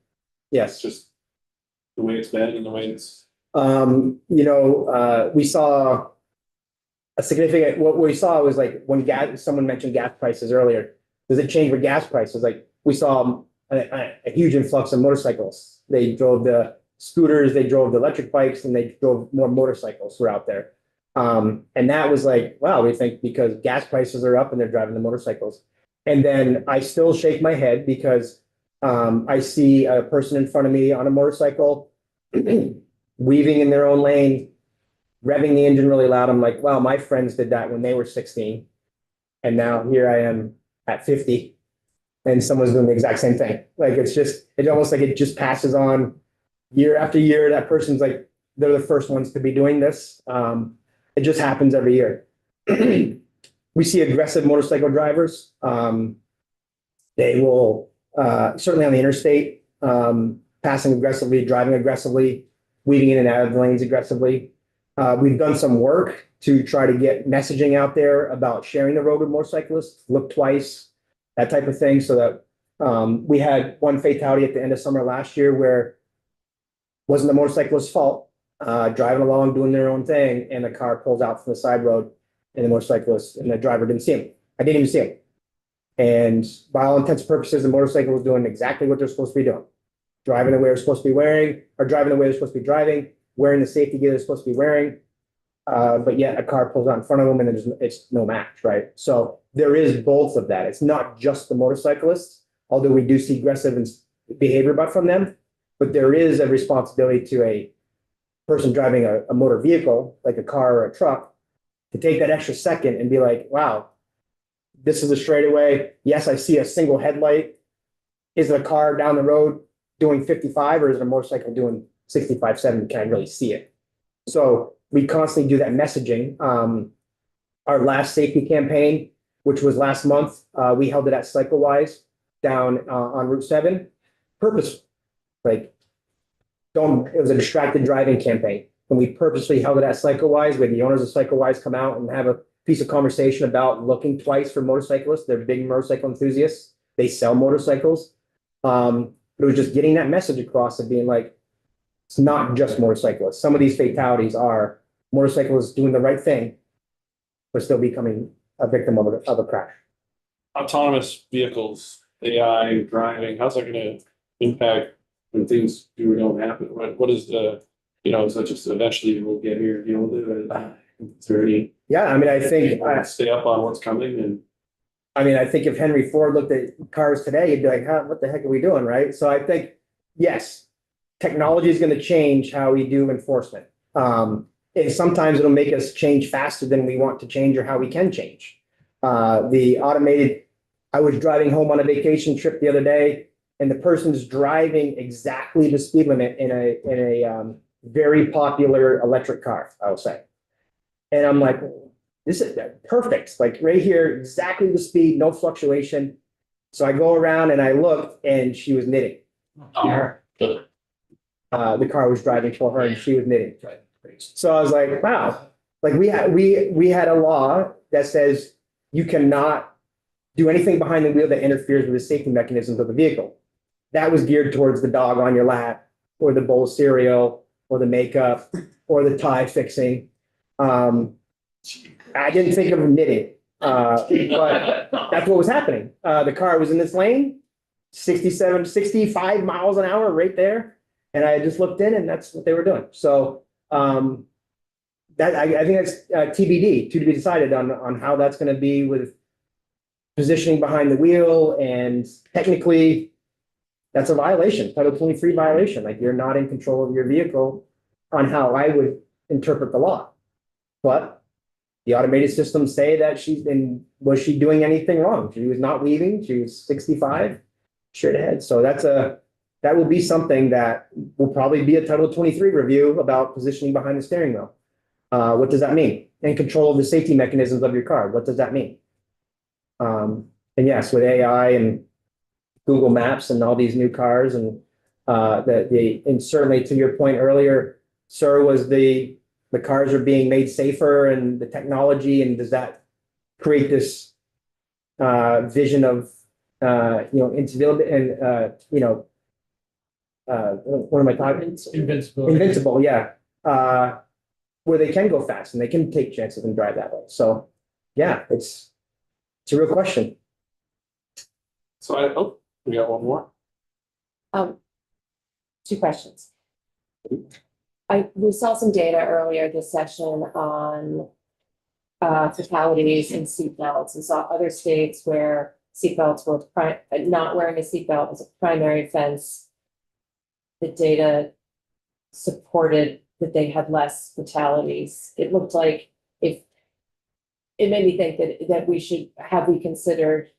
Yes. just the way it's been and the way it's. We saw a significant, what we saw was like when someone mentioned gas prices earlier. Does it change with gas prices? Like we saw a huge influx of motorcycles. They drove the scooters, they drove the electric bikes, and they drove more motorcycles were out there. And that was like, wow, we think because gas prices are up and they're driving the motorcycles. And then I still shake my head because I see a person in front of me on a motorcycle weaving in their own lane, revving the engine really loud. I'm like, wow, my friends did that when they were 16. And now here I am at 50 and someone's doing the exact same thing. Like, it's almost like it just passes on year after year. That person's like, they're the first ones to be doing this. It just happens every year. We see aggressive motorcycle drivers. They will, certainly on the interstate, passing aggressively, driving aggressively, weaving in and out of the lanes aggressively. We've done some work to try to get messaging out there about sharing the road with motorcyclists, look twice, that type of thing. So that we had one fatality at the end of summer last year where it wasn't the motorcyclist's fault, driving along, doing their own thing, and the car pulls out from the side road and the motorcyclist and the driver didn't see him. I didn't even see him. And by all intents and purposes, the motorcycle was doing exactly what they're supposed to be doing. Driving the way they're supposed to be wearing, or driving the way they're supposed to be driving, wearing the safety gear they're supposed to be wearing. But yet a car pulls out in front of them and it's no match, right? So there is both of that. It's not just the motorcyclists, although we do see aggressive behavior from them, but there is a responsibility to a person driving a motor vehicle, like a car or a truck, to take that extra second and be like, wow, this is a straightaway. Yes, I see a single headlight. Is it a car down the road doing 55 or is it a motorcycle doing 65, 70? Can I really see it? So we constantly do that messaging. Our last safety campaign, which was last month, we held it at CycleWise down on Route 7. Purpose, it was a distracted driving campaign. And we purposely held it at CycleWise. We had the owners of CycleWise come out and have a piece of conversation about looking twice for motorcyclists. They're big motorcycle enthusiasts. They sell motorcycles. It was just getting that message across of being like, it's not just motorcyclists. Some of these fatalities are motorcyclists doing the right thing, but still becoming a victim of a crash. Autonomous vehicles, AI, driving, how's that going to impact when things do or don't happen? What is the, is that just eventually we'll get here and deal with it? Is there any? Yeah, I mean, I think stay up on what's coming and. I think if Henry Ford looked at cars today, he'd be like, what the heck are we doing, right? So I think, yes, technology is going to change how we do enforcement. And sometimes it'll make us change faster than we want to change or how we can change. I was driving home on a vacation trip the other day, and the person's driving exactly the speed limit in a very popular electric car, I will say. And I'm like, this is perfect, like right here, exactly the speed, no fluctuation. So I go around and I look and she was knitting. The car was driving for her and she was knitting. So I was like, wow, like we had a law that says you cannot do anything behind the wheel that interferes with the safety mechanisms of the vehicle. That was geared towards the dog on your lap, or the bowl of cereal, or the makeup, or the tie fixing. I didn't think of knitting, but that's what was happening. The car was in this lane, 65 miles an hour right there. And I just looked in and that's what they were doing. So that I think that's TBD, to be decided on how that's going to be with positioning behind the wheel. And technically, that's a violation, Title 23 violation. Like, you're not in control of your vehicle on how I would interpret the law. But the automated systems say that was she doing anything wrong? She was not weaving. She was 65, straight ahead. So that will be something that will probably be a Title 23 review about positioning behind the steering wheel. What does that mean? And control of the safety mechanisms of your car. What does that mean? And yes, with AI and Google Maps and all these new cars and and certainly to your point earlier, sir, was the cars are being made safer and the technology, and does that create this vision of invincibility and what am I talking? Invincible, yeah. Where they can go fast and they can take chances and drive that way. So yeah, it's a real question. So we got one more. Two questions. We saw some data earlier this session on fatalities and seatbelts, and saw other states where seatbelts were not wearing a seatbelt was a primary offense. The data supported that they had less fatalities. It looked like it made me think that we considered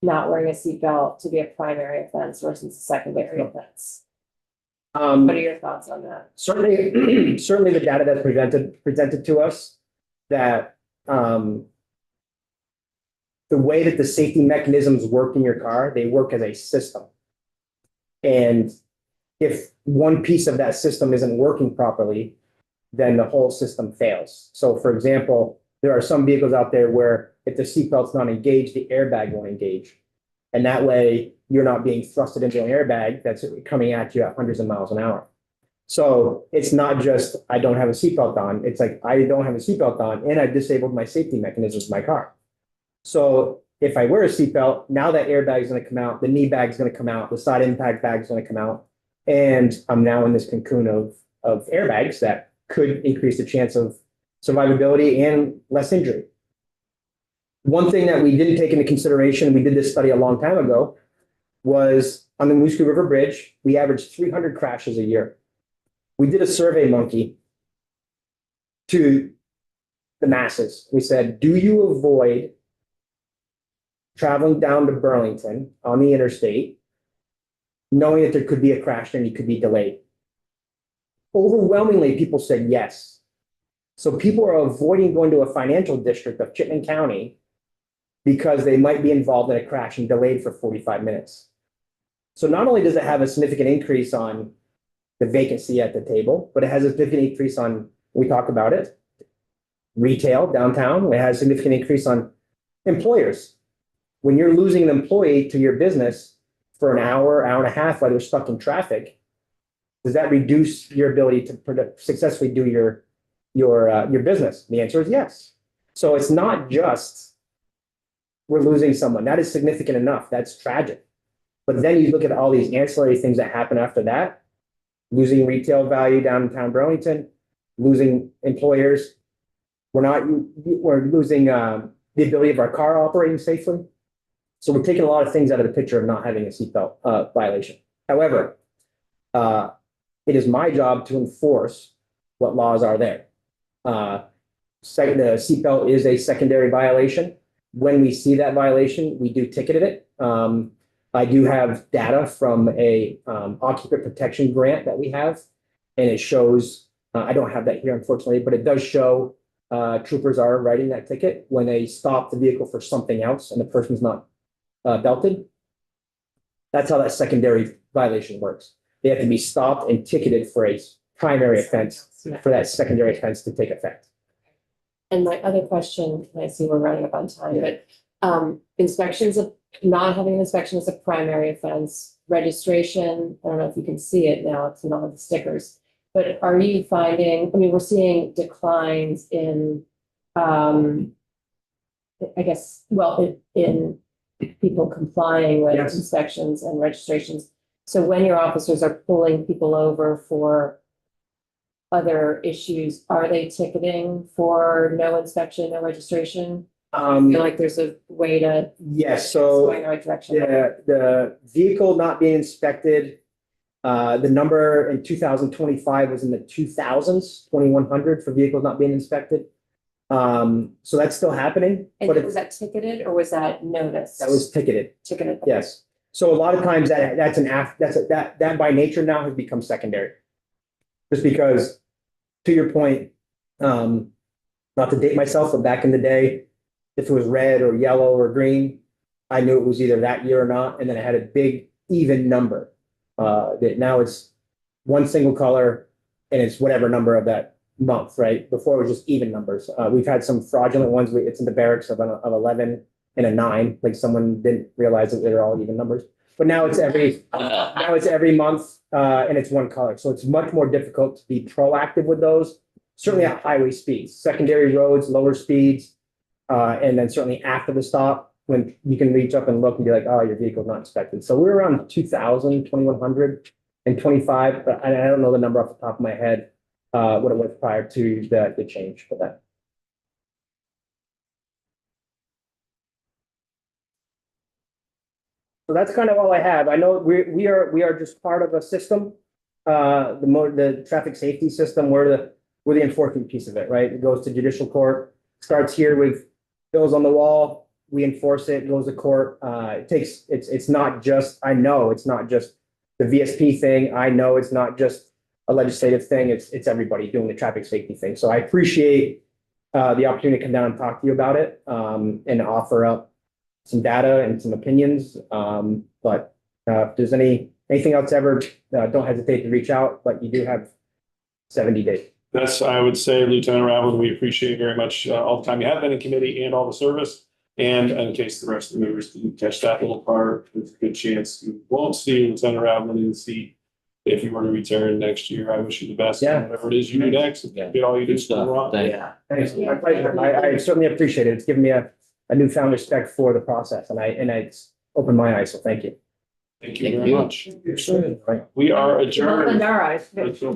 not wearing a seatbelt to be a primary offense versus a secondary offense. What are your thoughts on that? Certainly, certainly the data that's presented to us, that the way that the safety mechanisms work in your car, they work as a system. And if one piece of that system isn't working properly, then the whole system fails. So for example, there are some vehicles out there where if the seatbelt's not engaged, the airbag won't engage. And that way you're not being thrusted into an airbag that's coming at you at hundreds of miles an hour. So it's not just, I don't have a seatbelt on. It's like, I don't have a seatbelt on and I've disabled my safety mechanisms in my car. So if I wear a seatbelt, now that airbag is going to come out, the knee bag is going to come out, the side impact bag is going to come out. And I'm now in this cocoon of airbags that could increase the chance of survivability and less injury. One thing that we didn't take into consideration, we did this study a long time ago, was on the Muskie River Bridge, we averaged 300 crashes a year. We did a survey monkey to the masses. We said, do you avoid traveling down to Burlington on the interstate, knowing that there could be a crash and you could be delayed? Overwhelmingly, people said yes. So people are avoiding going to a financial district of Chittenden County because they might be involved in a crash and delayed for 45 minutes. So not only does it have a significant increase on the vacancy at the table, but it has a significant increase on, we talked about it, retail downtown. It has a significant increase on employers. When you're losing an employee to your business for an hour, hour and a half while they're stuck in traffic, does that reduce your ability to successfully do your business? The answer is yes. So it's not just we're losing someone. That is significant enough. That's tragic. But then you look at all these ancillary things that happen after that, losing retail value downtown Burlington, losing employers. We're losing the ability of our car operating safely. So we're taking a lot of things out of the picture of not having a seatbelt violation. However, it is my job to enforce what laws are there. The seatbelt is a secondary violation. When we see that violation, we do ticket it. I do have data from a occupant protection grant that we have, and it shows, I don't have that here unfortunately, but it does show troopers are writing that ticket when they stop the vehicle for something else and the person's not belted. That's how that secondary violation works. They have to be stopped and ticketed for a primary offense for that secondary offense to take effect. And my other question, and I see we're running up on time, but inspections of, not having an inspection is a primary offense. Registration, I don't know if you can see it now, it's not on the stickers. But are you finding, I mean, we're seeing declines in, I guess, well, in people complying with Yes. inspections and registrations. So when your officers are pulling people over for other issues, are they ticketing for no inspection, no registration? I feel like there's a way to. Yes, It's so going in the right direction. the vehicle not being inspected, the number in 2025 was in the 2000s, 2100 for vehicles not being inspected. So that's still happening, And but was it, that ticketed or was that noticed? that was ticketed. Ticketed. Yes. So a lot of times that by nature now has become secondary. Just because, to your point, not to date myself, but back in the day, if it was red or yellow or green, I knew it was either that year or not, and then it had a big even number. That now it's one single color and it's whatever number of that month, right? Before it was just even numbers. We've had some fraudulent ones, it's in the barracks of 11 and a 9, like someone didn't realize that they're all even numbers. But now it's every month, and it's one color. So it's much more difficult to be proactive with those, certainly at highway speeds, secondary roads, lower speeds. And then certainly after the stop, when you can reach up and look and be like, oh, your vehicle's not inspected. So we're around 2,000, 2,100 and 25, but I don't know the number off the top of my head, what it was prior to the change for that. So that's kind of all I have. I know we are just part of a system. The traffic safety system, we're the enforcement piece of it, right? It goes to judicial court, starts here with bills on the wall, we enforce it, goes to court. It's not just, I know it's not just the VSP thing. I know it's not just a legislative thing. It's everybody doing the traffic safety thing. So I appreciate the opportunity to come down and talk to you about it, and offer up some data and some opinions. But if there's anything else ever, don't hesitate to reach out, but you do have 70 days. That's, I would say, Lieutenant Raveling, we appreciate very much all the time you have been in committee and all the service. And in case the rest of the members didn't catch that little part, there's a good chance you won't see Lieutenant Raveling in the seat if you were to return next year. I wish you the best. Yeah. Whatever it is you do next, get all you do. Good stuff. Thank you. Thanks. My pleasure. I certainly appreciate it. It's given me a newfound respect for the process, and it's opened my eyes. So thank you. Thank you very much. Right. We are Opened adjourned. our eyes. Until